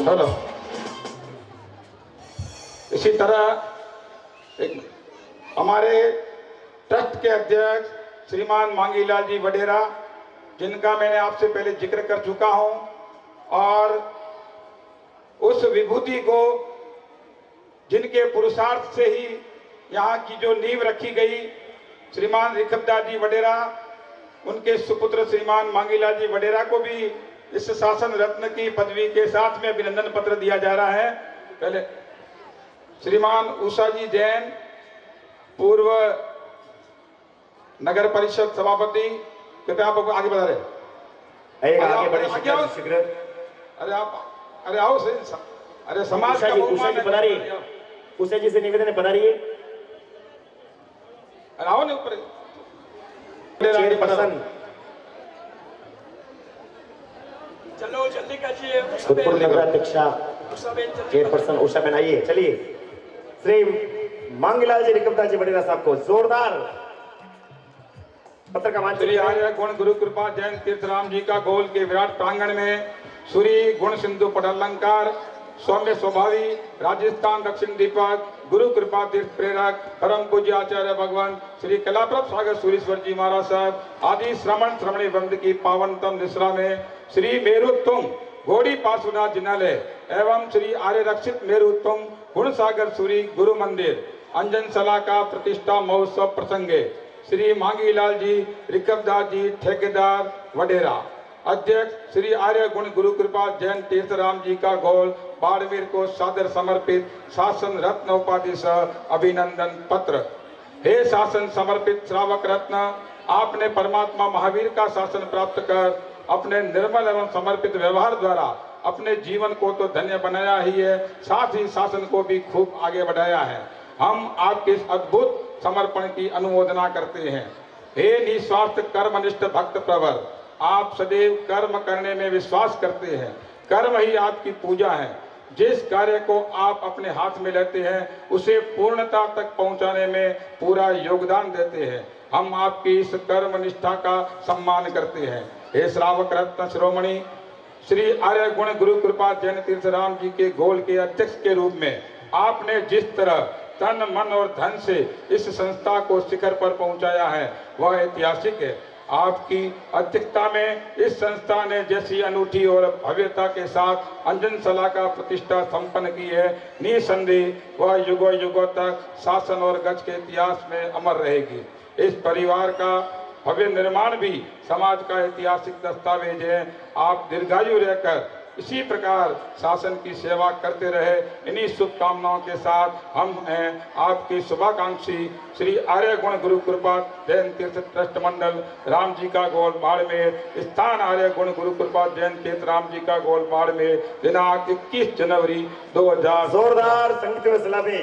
हेलो इसी तरह हमारे ट्रस्ट के अध्यक्ष श्रीमान मांगीलाल जी वडेरा, जिनका मैंने आपसे पहले जिक्र कर चुका हूं, और उस विभूति को जिनके पुरुषार्थ से ही यहाँ की जो नींव रखी गई, श्रीमान ऋखबदास जी वडेरा, उनके सुपुत्र श्रीमान मांगीलाल जी वडेरा को भी इस शासन रत्न की पदवी के साथ में अभिनंदन पत्र दिया जा रहा है। पहले श्रीमान उषा जी जैन, पूर्व नगर परिषद सभापति, कृपया आप आगे बढ़ा रहे। आगे बढ़े शीघ्र। अरे आओ से, अरे समाज का उषा जी पधारिए, उषा जी से निवेदन है, पधारिए। अरे आओ ने ऊपर। चेयरपर्सन चलो जल्दी कीजिए। भूतपूर्व नगराध्यक्षा चेयरपर्सन उषा बहन आइए। चलिए, श्री मांगीलाल जी ऋखबदास जी वडेरा साहब को जोरदार पत्र का मान। श्री आर्य गुण गुरु कृपा जैन तीर्थ राम जी का गोल के विराट प्रांगण में सूरी गुण सिंधु पटालंकार, सौम्य स्वभावी, राजस्थान दक्षिण दीपक, गुरु कृपा तीर्थ प्रेरक, परम पूज्य आचार्य भगवान श्री कलाप्रभ सागर सूरीश्वर जी महाराज साहब आदि श्रमण श्रमणी वृंद की पावनतम निश्रा में श्री मेरुत्तम घोड़ी पार्श्वनाथ जिनालय एवं श्री आर्य रक्षित मेरुत्तम गुण सागर सूरी गुरु मंदिर अंजन सला का प्रतिष्ठा महोत्सव प्रसंगे श्री मांगीलाल जी ऋखबदास जी ठेकेदार वडेरा, अध्यक्ष श्री आर्य गुण गुरु कृपा जैन तीर्थ राम जी का गोल बाड़मेर को सादर समर्पित शासन रत्न उपाधि सह अभिनंदन पत्र। हे शासन समर्पित श्रावक रत्न, आपने परमात्मा महावीर का शासन प्राप्त कर अपने निर्मल एवं समर्पित व्यवहार द्वारा अपने जीवन को तो धन्य बनाया ही है, साथ ही शासन को भी खूब आगे बढ़ाया है। हम आपके इस अद्भुत समर्पण की अनुमोदना करते हैं। हे निस्वार्थ कर्मनिष्ठ भक्त प्रवर, आप सदैव कर्म करने में विश्वास करते हैं, कर्म ही आपकी पूजा है। जिस कार्य को आप अपने हाथ में लेते हैं उसे पूर्णता तक पहुंचाने में पूरा योगदान देते हैं। हम आपकी इस कर्म निष्ठा का सम्मान करते हैं। हे श्रावक रत्न शिरोमणि श्री आर्य गुण गुरु कृपा जैन तीर्थ राम जी के गोल के अध्यक्ष के रूप में आपने जिस तरह तन मन और धन से इस संस्था को शिखर पर पहुंचाया है वह ऐतिहासिक है। आपकी अध्यक्षता में इस संस्था ने जैसी अनूठी और भव्यता के साथ अंजनशाला का प्रतिष्ठा संपन्न की है, निसंदेह वह युगों युगों तक शासन और गज के इतिहास में अमर रहेगी। इस परिवार का भव्य निर्माण भी समाज का ऐतिहासिक दस्तावेज है। आप दीर्घायु रहकर इसी प्रकार शासन की सेवा करते रहे। इन्हीं शुभकामनाओं के साथ हम हैं आपके शुभाकांक्षी श्री आर्य गुण गुरु कृपा जैन तीर्थ ट्रस्ट मंडल राम जी का गोल बाड़मेर, स्थान आर्य गुण गुरु कृपा जैन तीर्थ राम जी का गोल बाड़मेर, दिनांक 21 जनवरी 2000। जोरदार संगीत में सलामी।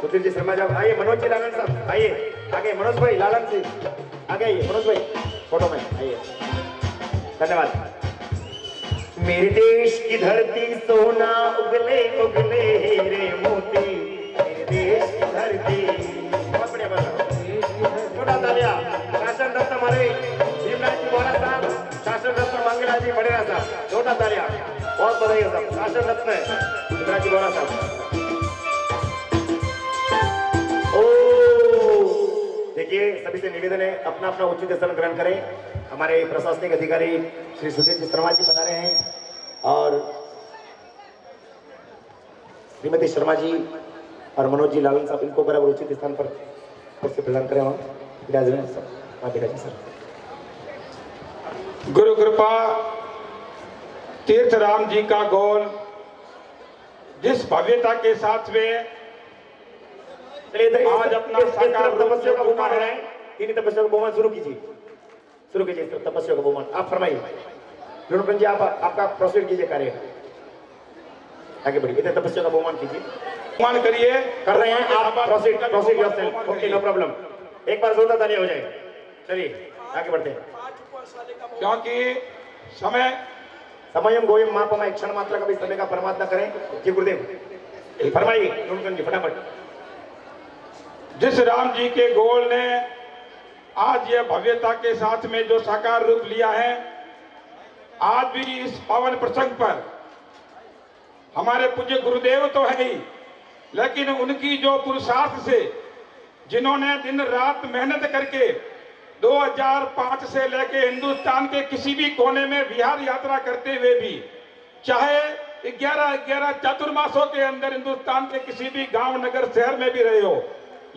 सुधीर जी शर्मा साहब आइए, मनोज जी लालन साहब आइए, आगे मनोज भाई लालन जी आगे आइए, मनोज भाई फोटो में आइए। धन्यवाद। मेरे देश की धरती सोना उगले उगले हीरे मोती, मेरे देश की धरती। बहुत बढ़िया बात, छोटा तालिया। शासन रत्न हमारे भीमराज जी बोरा साहब, शासन रत्न मंगला जी बड़ेरा साहब, छोटा तालिया। बहुत बधाई है साहब, शासन रत्न भीमराज जी बोरा साहब। देखिए सभी से निवेदन है अपना अपना उचित स्थान ग्रहण करें। हमारे प्रशासनिक अधिकारी श्री सुधीर जी शर्मा जी बता रहे हैं और श्रीमती शर्मा जी और मनोज जी लालन साहब इनको बराबर उचित स्थान पर कुर्सी प्रदान करें। सर गुरु कृपा तीर्थ राम जी का गोल जिस भव्यता के साथ में आज अपना साकार तपस्या का बहुमान है। तीन तपस्या का बहुमान शुरू कीजिए, शुरू कीजिए तपस्या का बहुमान। आप फरमाइए रुणपन जी, आप आपका प्रोसीड कीजिए कार्य, आगे बढ़िए। इधर तपस्या का बहुमान कीजिए, बहुमान करिए। कर रहे हैं आप, proceed proceed yourself. Okay no problem. एक बार जोरदार ताली हो जाए। चलिए आगे बढ़ते हैं, क्योंकि समयम गोयम मापम, एक क्षण मात्रा का भी समय का परमात्मा करें। जी गुरुदेव फरमाइए रुणपन जी फटाफट। जिस राम जी के गोल ने आज यह भव्यता के साथ में जो साकार रूप लिया है, आज भी इस पावन प्रसंग पर हमारे पूज्य गुरुदेव तो है ही, लेकिन उनकी जो पुरुषार्थ से जिन्होंने दिन रात मेहनत करके 2005 से लेके हिंदुस्तान के किसी भी कोने में विहार यात्रा करते हुए भी, चाहे 11 चातुर्मासों के अंदर हिंदुस्तान के किसी भी गांव नगर शहर में भी रहे हो,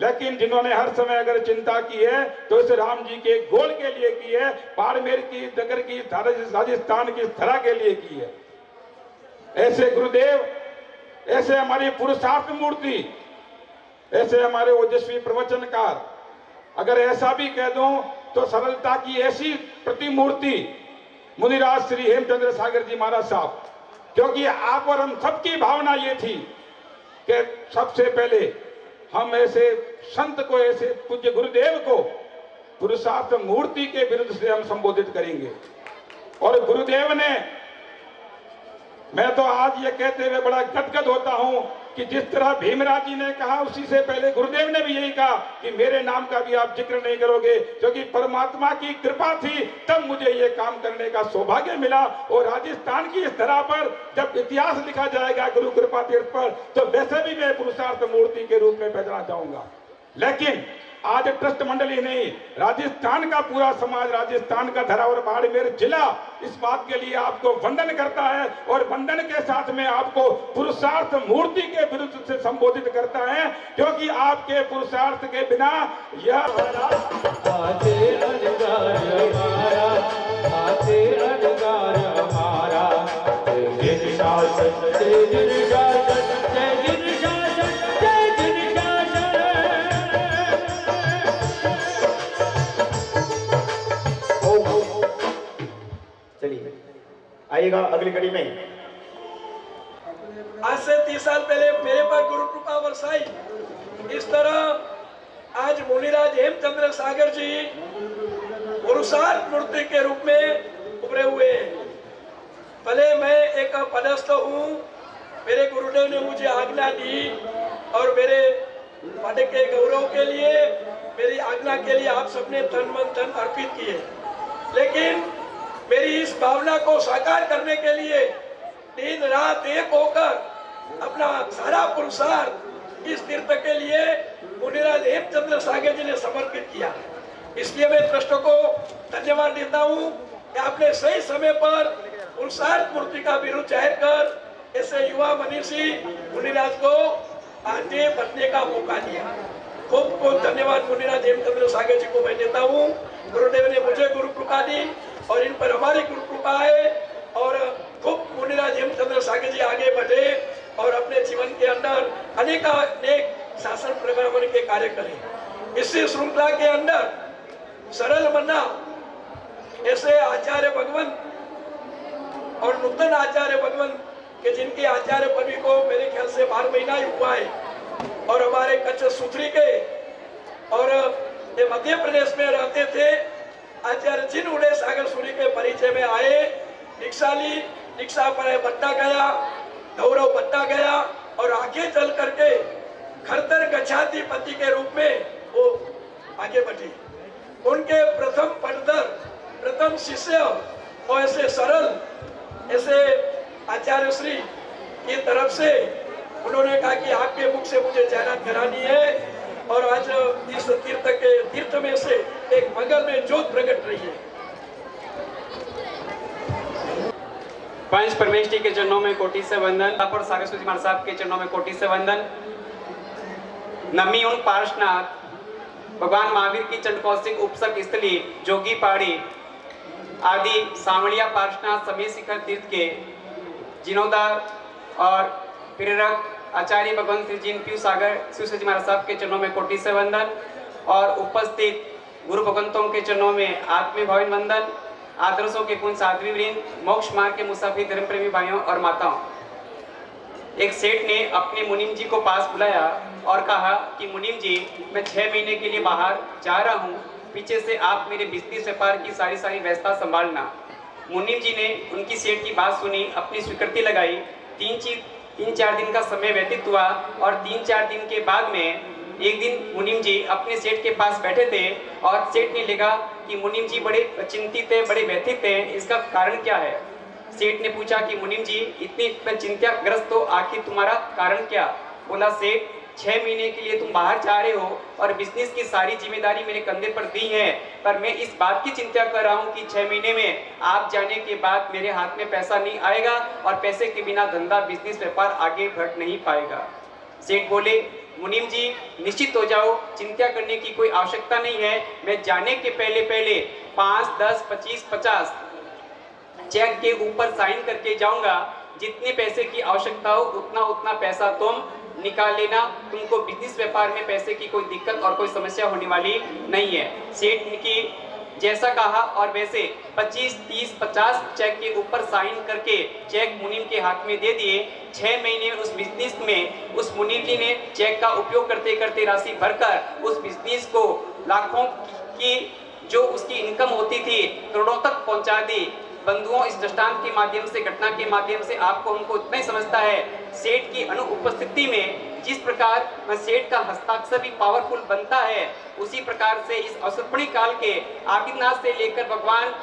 लेकिन जिन्होंने हर समय अगर चिंता की है तो इस राम जी के गोल के लिए की है, बाड़मेर की नगर की राजस्थान की धरा के लिए की है। ऐसे गुरुदेव, ऐसे हमारी पुरुषार्थ मूर्ति, ऐसे हमारे ओजस्वी प्रवचनकार, अगर ऐसा भी कह दूं तो सरलता की ऐसी प्रतिमूर्ति मुनिराज श्री हेमचंद्र सागर जी महाराज साहब, क्योंकि आप और हम सबकी भावना ये थी कि सबसे पहले हम ऐसे संत को, ऐसे पूज्य गुरुदेव को पुरुषार्थ मूर्ति के विरुद्ध से हम संबोधित करेंगे। और गुरुदेव ने, मैं तो आज ये कहते हुए बड़ा गदगद होता हूं कि जिस तरह भीमराज जी ने कहा, उसी से पहले गुरुदेव ने भी यही कहा कि मेरे नाम का भी आप जिक्र नहीं करोगे, क्योंकि परमात्मा की कृपा थी तब मुझे ये काम करने का सौभाग्य मिला। और राजस्थान की इस धरा पर जब इतिहास लिखा जाएगा गुरु कृपा तीर्थ पर, तो वैसे भी मैं पुरुषार्थ मूर्ति के रूप में पहचाना चाहूंगा। लेकिन आज ट्रस्ट मंडल ही नहीं, राजस्थान का पूरा समाज, राजस्थान का धरा और बाड़मेर जिला इस बात के लिए आपको वंदन करता है, और वंदन के साथ में आपको पुरुषार्थ मूर्ति के विरुद्ध से संबोधित करता है, क्योंकि आपके पुरुषार्थ के बिना यह हमारा गिरिशासन जय गिरिशासन जय गिरिशासन जय गिरिशासन। चलिए आइएगा अगली कड़ी में। आज से 30 साल पहले मेरे पर गुरु कृपा बरसाई। इस तरह आज मुनिराज हेमचंद्र सागर जी पुरुषार्थ मूर्ति के रूप में उभरे हुए हैं। भले मैं एक पदस्थ हूँ, मेरे गुरुदेव ने मुझे आज्ञा दी और मेरे पद के गौरव के लिए, मेरी आज्ञा के लिए आप सबने तन मन धन अर्पित किए, लेकिन मेरी इस भावना को साकार करने के लिए दिन रात एक होकर अपना सारा पुरुषार्थ इस तीर्थ के लिए मुनिराज हेमचंद्र सागर जी ने समर्पित किया। इसलिए मैं ट्रस्ट को धन्यवाद देता हूँ कि आपने सही समय पर पुरुषार्थ मूर्ति का विरोध जाहिर कर ऐसे युवा मनीषी मुनिराज को आगे बढ़ने का मौका दिया। खूब खूब धन्यवाद मुनिराज हेमचंद्र सागर जी को मैं देता हूँ। गुरुदेव ने मुझे गुरु कृपा दी और इन पर हमारी गुरु कृपा है और खूब मुनिराज हेमचंद्र सागर जी आगे बढ़े और अपने जीवन के अंदर अनेक शासन प्रगमन के कार्य करें। इसी श्रृंखला के अंदर सरल मन्ना ऐसे आचार्य भगवान और नूतन आचार्य भगवान के जिनके आचार्य पदवी को मेरे ख्याल से 12 महीना ही हुआ है और हमारे कच्छ सूत्री के और ये मध्य प्रदेश में रहते थे आचार्य जिन उदय सागर सूरी के परिचय में आए, दीक्षा ली, दीक्षा पर बढ़ता गया, गौरव बढ़ता गया और आगे चल करके खरतर गच्छाति पति के रूप में वो आगे बढ़े। उनके प्रथम पदधर, प्रथम शिष्य और ऐसे सरल ऐसे आचार्य श्री की तरफ से उन्होंने कहा कि आपके मुख से मुझे जयनाथ करानी है और आज इस तीर्थ में से एक मगल में ज्योत प्रकट रही है। पंच परमेष्ठी के चरणों में कोटि से वंदन और सागर सूजी महाराज साहब के चरणों में कोटि से वंदन। नमी उन पार्श्वनाथ भगवान महावीर की चंडकौशिक उपसक स्थली जोगी पहाड़ी आदि सावड़िया पार्श्वनाथ समेत शिखर तीर्थ के जीर्णोद्धार और प्रेरक आचार्य भगवान श्री जी पी सागर सूजी महाराज साहब के चरणों में कोटि से वंदन और उपस्थित गुरु भगवंतों के चरणों में आत्मीय भावन वंदन। आदर्शों के पुण्य साध्वी वृंद, मोक्ष मार्ग के मुसाफिर धर्म प्रेमी भाइयों और माताओं, एक सेठ ने अपने मुनीम जी को पास बुलाया और कहा कि मुनीम जी, मैं 6 महीने के लिए बाहर जा रहा हूँ, पीछे से आप मेरे बिजनेस व्यापार की सारी व्यवस्था संभालना। मुनीम जी ने उनकी सेठ की बात सुनी, अपनी स्वीकृति लगाई। 3-4 दिन का समय व्यतीत हुआ और 3-4 दिन के बाद में एक दिन मुनीम जी अपने सेठ के पास बैठे थे और सेठ ने लिखा कि मुनीम जी बड़े चिंतित हैं, बड़े व्यथित हैं, इसका कारण क्या है। सेठ ने पूछा कि मुनीम जी इतनी चिंताग्रस्त हो, आखिर तुम्हारा कारण क्या। बोला सेठ, 6 महीने के लिए तुम बाहर जा रहे हो और बिजनेस की सारी जिम्मेदारी मेरे कंधे पर दी है, पर मैं इस बात की चिंता कर रहा हूँ कि 6 महीने में आप जाने के बाद मेरे हाथ में पैसा नहीं आएगा और पैसे के बिना धंधा बिजनेस व्यापार आगे बढ़ नहीं पाएगा। सेठ बोले, मुनीम जी निश्चित हो जाओ, चिंता करने की कोई आवश्यकता नहीं है। मैं जाने के पहले 5, 10, 25, 50 चेक के ऊपर साइन करके जाऊंगा। जितने पैसे की आवश्यकता हो उतना पैसा तुम निकाल लेना, तुमको बिजनेस व्यापार में पैसे की कोई दिक्कत और कोई समस्या होने वाली नहीं है। सेठ की जैसा कहा और वैसे 25, 30, 50 चेक के ऊपर साइन करके चेक मुनीम के हाथ में दे दिए। 6 महीने उस बिजनेस में उस मुनीम जी ने चेक का उपयोग करते करते राशि भरकर उस बिजनेस को लाखों की जो उसकी इनकम होती थी करोड़ों तक पहुंचा दी। बंधुओं, इस दृष्टांत के माध्यम से, घटना के माध्यम से आपको हमको इतना ही समझता है, सेठ की अनुपस्थिति में जिस प्रकार सेठ का हस्ताक्षर भी पावरफुल बनता है, उसी प्रकार से इस अवसरपणी काल के आदिनाथ से लेकर भगवान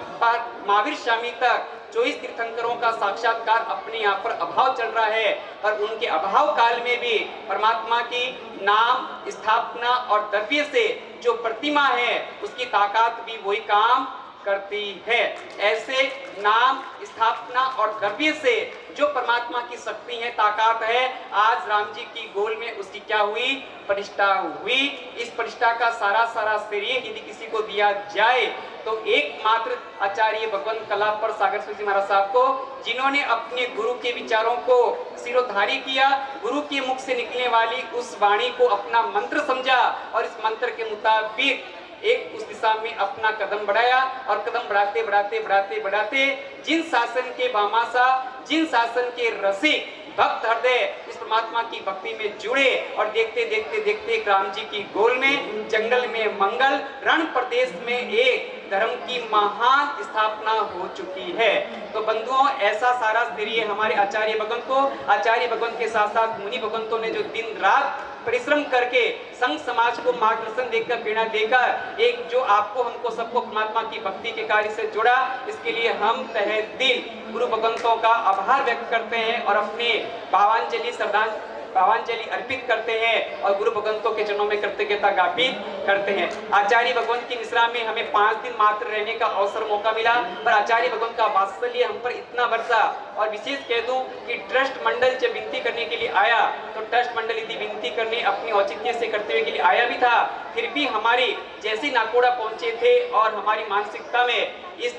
महावीर स्वामी तक 24 तीर्थंकरों का साक्षात्कार अपने यहाँ पर अभाव चल रहा है और उनके अभाव काल में भी परमात्मा की नाम, स्थापना और द्रव्य से जो प्रतिमा है उसकी ताकत भी वही काम करती है। ऐसे नाम, स्थापना और द्रव्य से जो परमात्मा की शक्ति है, ताकत है, आज राम जी की गोल में उसकी क्या हुई? प्रतिष्ठा हुई। इस प्रतिष्ठा का सारा श्रेय यदि किसी को दिया जाए तो एकमात्र आचार्य भगवंत कलापर सागर सूरी महाराज साहब को, जिन्होंने अपने गुरु के विचारों को सिरोधारी किया, गुरु के मुख से निकलने वाली उस वाणी को अपना मंत्र समझा और इस मंत्र के मुताबिक एक उस दिशा में अपना कदम बढ़ाया और कदम बढ़ाते जिन शासन के बामासा, जिन शासन के रसिक भक्त हृदय इस परमात्मा की भक्ति में जुड़े और देखते राम जी की गोल में, जंगल में मंगल, रण प्रदेश में एक धर्म की महान स्थापना हो चुकी है। तो बंधुओं, ऐसा सारा श्रेय हमारे आचार्य भगवंत को, आचार्य भगवंत के साथ साथ मुनि भगवंतों ने जो दिन रात परिश्रम करके संघ समाज को मार्गदर्शन देकर, प्रेरणा देकर एक जो आपको, हमको, सबको परमात्मा की भक्ति के कार्य से जुड़ा, इसके लिए हम तहे दिल गुरु भगवंतों का आभार व्यक्त करते हैं और अपने भावांजलि अर्पित करते हैं और गुरु भगवंतों के चरणों में कृतज्ञता ज्ञापित करते हैं। आचार्य भगवंत की मिश्रा में हमें 5 दिन मात्र रहने का अवसर मौका मिला, पर आचार्य भगवंत का वात्सल्य हम पर इतना बरसा। और विशेष कह दूं कि ट्रस्ट मंडल जब विनती करने के लिए आया तो ट्रस्ट मंडल यदि विनती करने अपनी औचित्य से करते हुए के लिए आया भी था, फिर भी हमारी जैसे नाकोड़ा पहुंचे थे और हमारी मानसिकता में इस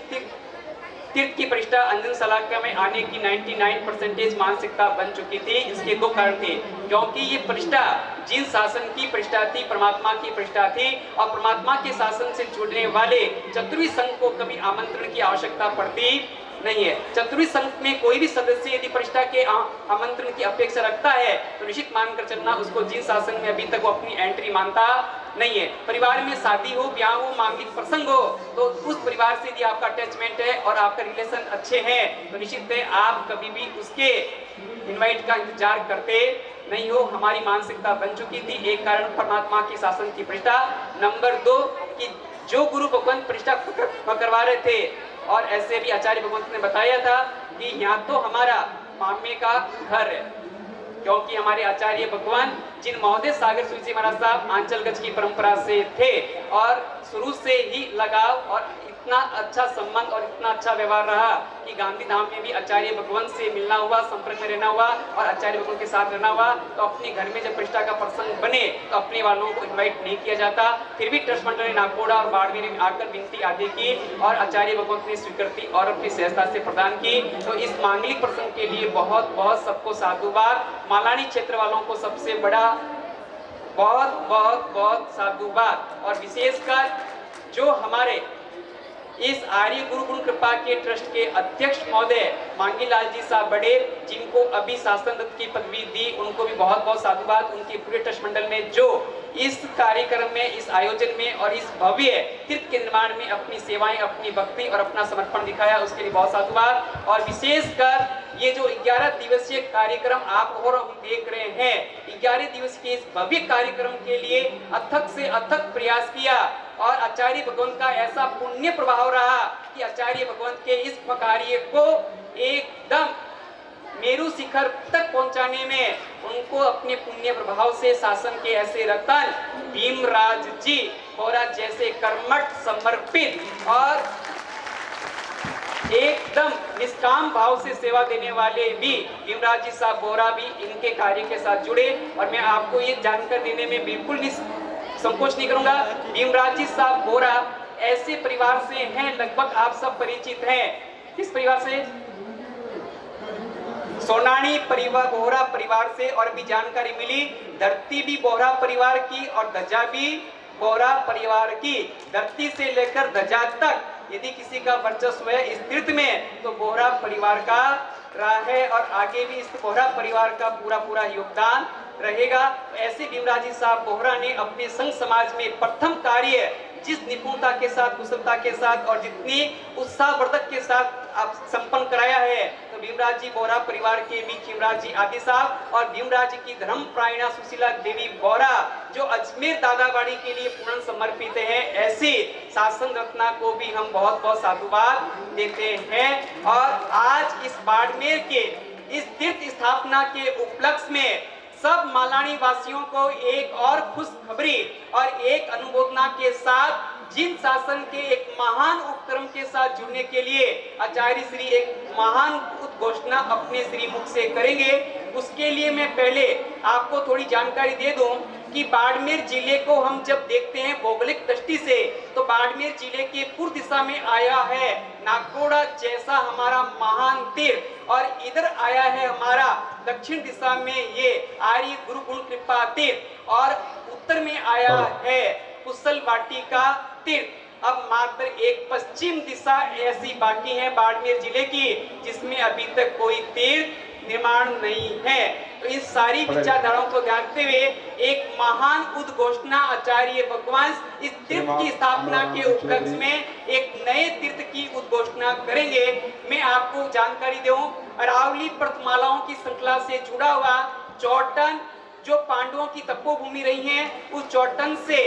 तीर्थ की प्रतिष्ठा अंजन सलाका में आने की 99% मानसिकता बन चुकी थी। इसके 2 कारण थे, क्योंकि ये प्रतिष्ठा जिन शासन की प्रतिष्ठा थी, परमात्मा की प्रतिष्ठा थी और परमात्मा के शासन से जुड़ने वाले चतुर्विध संघ को कभी आमंत्रण की आवश्यकता पड़ती नहीं है। चतुर्विध संघ में कोई भी सदस्य यदि प्रतिष्ठा के आमंत्रण की अपेक्षा रखता है तो निश्चित मानकर चलना उसको जिन शासन में अभी तक वो अपनी एंट्री मानता नहीं है। परिवार में शादी हो, ब्याह हो, मांगलिक प्रसंग हो, तो उस परिवार से यदि आपका अटैचमेंट है और आपका रिलेशन अच्छे हैं तो निश्चित है आप कभी भी उसके इनवाइट का इंतजार करते नहीं हो। हमारी मानसिकता बन चुकी थी, एक कारण परमात्मा के शासन की प्रतिष्ठा, नंबर 2 कि जो गुरु भगवंत प्रतिष्ठा करवा रहे थे और ऐसे भी आचार्य भगवंत ने बताया था कि यहाँ तो हमारा मामे का घर है, क्योंकि हमारे आचार्य भगवान जिन महोदय सागर सूरी महाराज साहब आंचल गज की परंपरा से थे और शुरू से ही लगाव और इतना अच्छा संबंध और इतना अच्छा व्यवहार रहा कि गांधी धाम में भी आचार्य भगवान से मिलना हुआ, संपर्क में रहना हुआ और आचार्य भगवान के साथ रहना हुआ। तो अपने घर में जब प्रतिष्ठा का प्रसंग बने तो अपने वालों को इनवाइट नहीं किया जाता, फिर भी ट्रस्ट मंडल ने नाकोड़ा और बाड़मेर में आकर विनती आदि की और आचार्य भगवान ने स्वीकृति और अपनी सहजता से प्रदान की। तो इस मांगलिक प्रसंग के लिए बहुत बहुत सबको साधुवाद, मालानी क्षेत्र वालों को सबसे बड़ा बहुत बहुत बहुत साधुवाद। और विशेषकर जो हमारे इस आर्य गुरु गुरु कृपा के ट्रस्ट के अध्यक्ष महोदय मांगीलाल जी साहब बड़े, जिनको अभी शासन दत्त की पदवी दी, उनको भी बहुत बहुत साधुवाद। उनके पूरे ट्रस्ट मंडल ने जो इस कार्यक्रम में, इस आयोजन में और इस भव्य तीर्थ के निर्माण में अपनी सेवाएं, अपनी भक्ति और अपना समर्पण दिखाया, उसके लिए बहुत साधुवाद। और विशेषकर ये जो 11 दिवसीय कार्यक्रम आप और हम देख रहे हैं, 11 दिवस के इस भव्य कार्यक्रम के लिए अथक से अथक प्रयास किया और आचार्य भगवंत का ऐसा पुण्य प्रभाव रहा कि आचार्य भगवंत के इस कार्य को एकदम मेरु शिखर तक पहुंचाने में उनको अपने पुण्य प्रभाव से शासन के ऐसे रतन भीमराज जी बोरा जैसे कर्मठ, समर्पित और एकदम निष्काम भाव से सेवा देने वाले भी भीमराज जी साहब बोरा भी इनके कार्य के साथ जुड़े। और मैं आपको ये जानकारी देने में बिल्कुल संकोच नहीं करूंगा, भीमराज जी साहब बोरा ऐसे परिवार से हैं, लगभग आप सब परिचित हैं। किस परिवार से? सोनानी परिवार, बोहरा परिवार से। और भी जानकारी मिली, धरती भी बोहरा परिवार की और ध्वजा भी बोहरा परिवार की। धरती से लेकर ध्वजा तक यदि किसी का वर्चस्व है इस तीर्थ में तो बोहरा परिवार का रहा है और आगे भी इस बोहरा परिवार का पूरा योगदान रहेगा। ऐसे भीमराज जी साहब बोहरा ने अपने संघ समाज में प्रथम कार्य जिस निपुणता के साथ, कुशलता के साथ और जितनी उत्साहवर्धक के साथ आप संपन्न कराया है, तो भीमराज जी बोहरा परिवार के भी भीमराज जी आदि साहब और भीमराज जी की धर्म प्रायणा सुशीला देवी बोहरा जो अजमेर दादाबाड़ी के लिए पूर्ण समर्पित है, ऐसी शासन रत्ना को भी हम बहुत बहुत साधुवाद देते हैं। और आज इस बाड़मेर के इस तीर्थ स्थापना के उपलक्ष्य में सब मालानी वासियों को एक और खुशखबरी और एक अनुमोदना के साथ जिन शासन के एक महान उपक्रम के साथ जुड़ने के लिए आचार्य श्री एक महान उद्घोषणा अपने श्री मुख से करेंगे। उसके लिए मैं पहले आपको थोड़ी जानकारी दे दूं कि बाड़मेर जिले को हम जब देखते हैं भौगोलिक दृष्टि से, तो बाड़मेर जिले के पूर्व दिशा में आया है नाकोड़ा जैसा हमारा महान तीर्थ, और इधर आया है हमारा दक्षिण दिशा में ये आर्य गुरु गुण कृपा तीर्थ, और उत्तर में आया है कुशल वाटिका तीर्थ। अब मात्र एक पश्चिम दिशा ऐसी बाकी है बाड़मेर जिले की जिसमें अभी तक कोई तीर्थ निर्माण नहीं है। तो इस सारी विचारधाराओं को देखते हुए एक महान उद्घोषणा आचार्य भगवान इस तीर्थ की स्थापना के उपलक्ष्य में एक नए तीर्थ की उद्घोषणा करेंगे। मैं आपको जानकारी दूं, अरावली पर्वतमालाओं की श्रृंखला से जुड़ा हुआ चौटन जो पांडवों की तपोभूमि रही है, उस चौटन से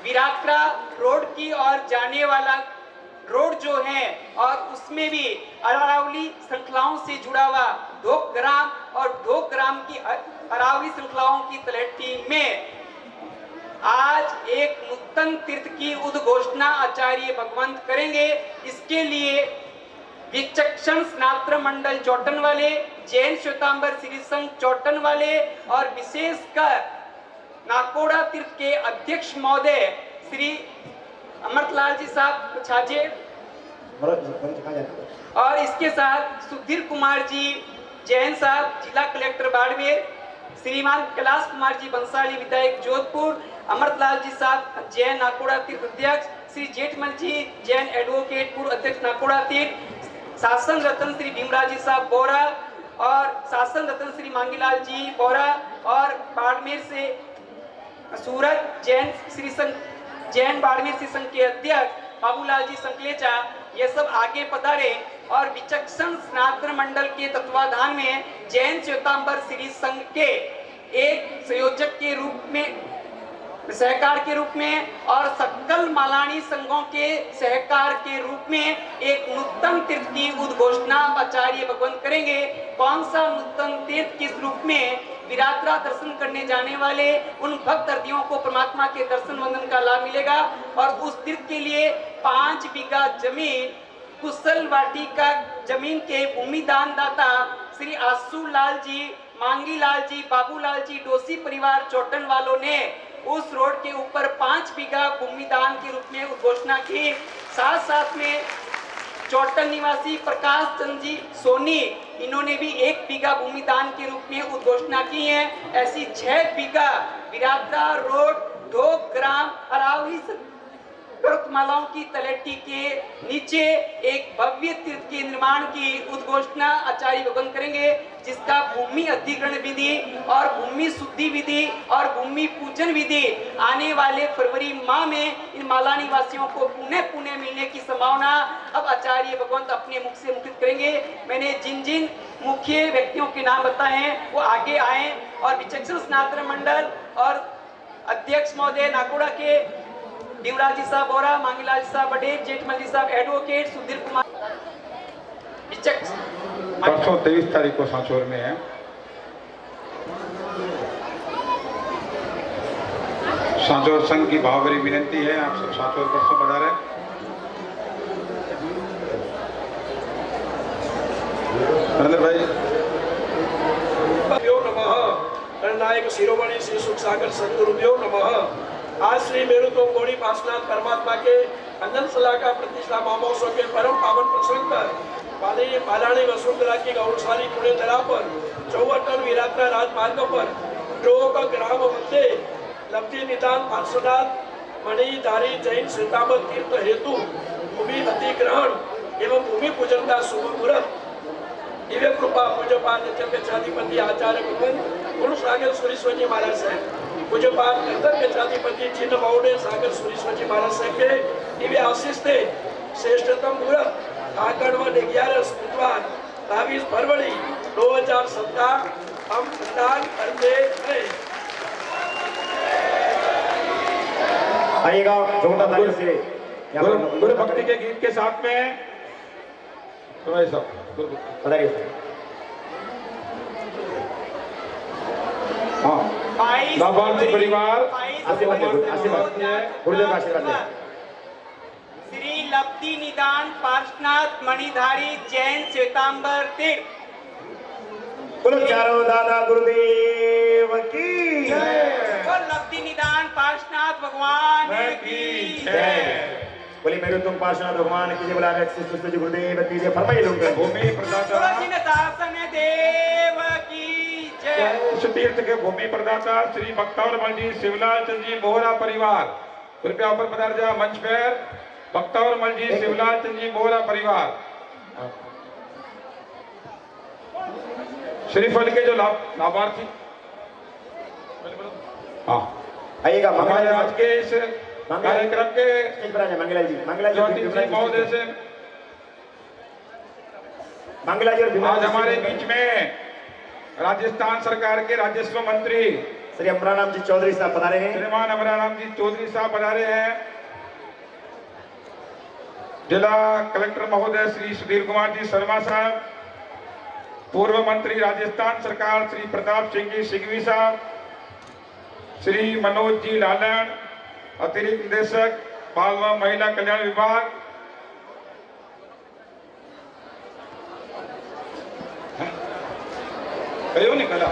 विरात्रा रोड की ओर जाने वाला रोड जो है, और उसमें भी अरावली श्रृंखलाओं से जुड़ा हुआ ढोकग्राम और ढोकग्राम की अरावली श्रृंखलाओं की तलहटी में आज एक नूतन तीर्थ की उद्घोषणा आचार्य भगवंत करेंगे। इसके लिए विचक्षण स्नात्र मंडल चौटन वाले, जैन श्वेतांबर श्री संघ चौटन वाले और विशेषकर नाकोड़ा तीर्थ के अध्यक्ष महोदय श्री अमृतलाल जी साहब छाजे, और इसके साथ सुधीर कुमार जी जैन साहब जिला कलेक्टर बाड़मेर, श्रीमान कैलाश कुमार जी बंसाली विधायक जोधपुर, अमृतलाल जी साहब जैन नाकोड़ा तीर्थ अध्यक्ष, श्री जेठमल जी जैन एडवोकेट पूर्व अध्यक्ष नाकोड़ा तीर्थ, शासन रत्न श्री भीमराज जी साहब बोरा और शासन रत्न श्री मांगीलाल जी बोरा, और बाड़मेर से सूरत जैन श्री संघ जैन बाड़मेर श्री संघ के अध्यक्ष बाबूलाल जी संकलेचा, ये सब आगे पधारे। और विचक्षण स्नातन मंडल के तत्वाधान में जैन श्वेतांबर श्री संघ के एक संयोजक के रूप में, सहकार के रूप में, और सकल मालानी संघों के सहकार के रूप में एक नूतन तीर्थ की उद्घोषणा आचार्य भगवंत करेंगे। कौन सा नूतन तीर्थ, किस रूप में? विरात्रा दर्शन करने जाने वाले उन भक्त हृदयों को परमात्मा के दर्शन वंदन का लाभ मिलेगा, और उस तीर्थ के लिए 5 बीघा जमीन कुशल वाटिका जमीन के भूमिदान दाता श्री आसू लाल जी, मांगी लाल जी, बाबूलाल जी डोसी परिवार चौटन वालों ने उस रोड के ऊपर 5 बीघा भूमिदान के रूप में उद्घोषणा की। साथ साथ में चौटन निवासी प्रकाश चंद जी सोनी, इन्होंने भी 1 बीघा भूमिदान के रूप में उद्घोषणा की है। ऐसी 6 बीघा विरात्रा रोड ढोकग्राम अरावली पर्वतमालाओं की तलहटी के नीचे एक भव्य तीर्थ के निर्माण की उद्घोषणा आचार्य भगवंत करेंगे, जिसका भूमि अधिग्रहण विधि और भूमि शुद्धि विधि और भूमि पूजन विधि आने वाले फरवरी माह में इन माला निवासियों को पुणे मिलने की संभावना अब आचार्य भगवंत अपने मुख से मुखरित करेंगे। मैंने जिन जिन मुख्य व्यक्तियों के नाम बताए हैं वो आगे आए, और विचक्षण स्नातन मंडल और अध्यक्ष महोदय नाकोड़ा के देवराज जी साहब बोरा, मांगीलाल जी साहब बड़े, जेठमल जी साहब एडवोकेट, सुधीर कुमार परसों 23 तारीख को सांचौर में है। सांचौर संघ की भावभरी विनंती है, आप सब सांचौर परसों पधारें। नरेंद्र भाई। नायक शिरोमणि श्री सुख सागर सदगुरुदेव नमः। आज श्री मेरुतो गौड़ी पासनाथ परमात्मा के अंजन सलाका प्रतिष्ठा महोत्सव के परम पावन प्रसंग पर पालानी वसुंधरा की गौरवशाली पुण्य धरा पर 54 विरात्रा राजमार्ग पर ढोक ग्राम मध्य लब्धि निदान पार्श्वनाथ मणिधारी जैन श्वेतांबर तीर्थ हेतु भूमि अधिग्रहण एवं भूमि पूजन का शुभ मुहूर्त दिव्य कृपा पूज्यपाद गच्छाधिपति आचार्य भगवंत गुरु सागर सुरेश्वर जी महाराज साहब, पूज्यपाद गच्छाधिपति चिन्ह महोदय सागर सुरेश्वर जी महाराज साहब के दिव्य आशीष से श्रेष्ठतम मुहूर्त आकड़ 11 बुधवार 22 फरवरी 2017 हम प्रदान करते हैं। आइएगा जोरदार तालियों से गुरु भक्ति के गीत के साथ में हाँ, लाभांश परिवार आशीर्वाद ले, आशीर्वाद गुरुदेव का आशीर्वाद ले। श्री लब्धि निदान पार्श्वनाथ मणिधारी जैन श्वेतांबर तीर्थ। बोलो चारों दादा गुरुदेव की जय। और लब्धि निदान पार्श्वनाथ भगवान की जय। बोले मेरे तुम पार्षद भगवान की जय। बोला जी गुरुदेव की जय। फरमाइए लोग भूमि प्रदाता शासन देव की जय। इस तीर्थ के भूमि प्रदाता श्री भक्तौरमल जी शिवलाल चंद जी बोहरा परिवार, कृपया ऊपर पधार जा मंच पर। भक्तौरमल जी शिवलाल चंद जी बोहरा परिवार, श्रीफल के जो लाभार्थी, हाँ आइएगा। हमारे आज के इस कार्यक्रम के मंगलाल जी, मंगलाल ज्योति जी महोदय से मंगलाल जी और आज हमारे बीच में राजस्थान सरकार के राजस्व मंत्री श्री अमराराम जी चौधरी साहब पधारे हैं। श्रीमान अमराराम जी चौधरी साहब पधारे हैं। जिला कलेक्टर महोदय श्री सुधीर कुमार जी शर्मा साहब, पूर्व मंत्री राजस्थान सरकार श्री प्रताप सिंह जी सिंघवी साहब, श्री मनोज जी लालन अतिरिक्त निदेशक बाल व महिला कल्याण विभाग, कहो निकला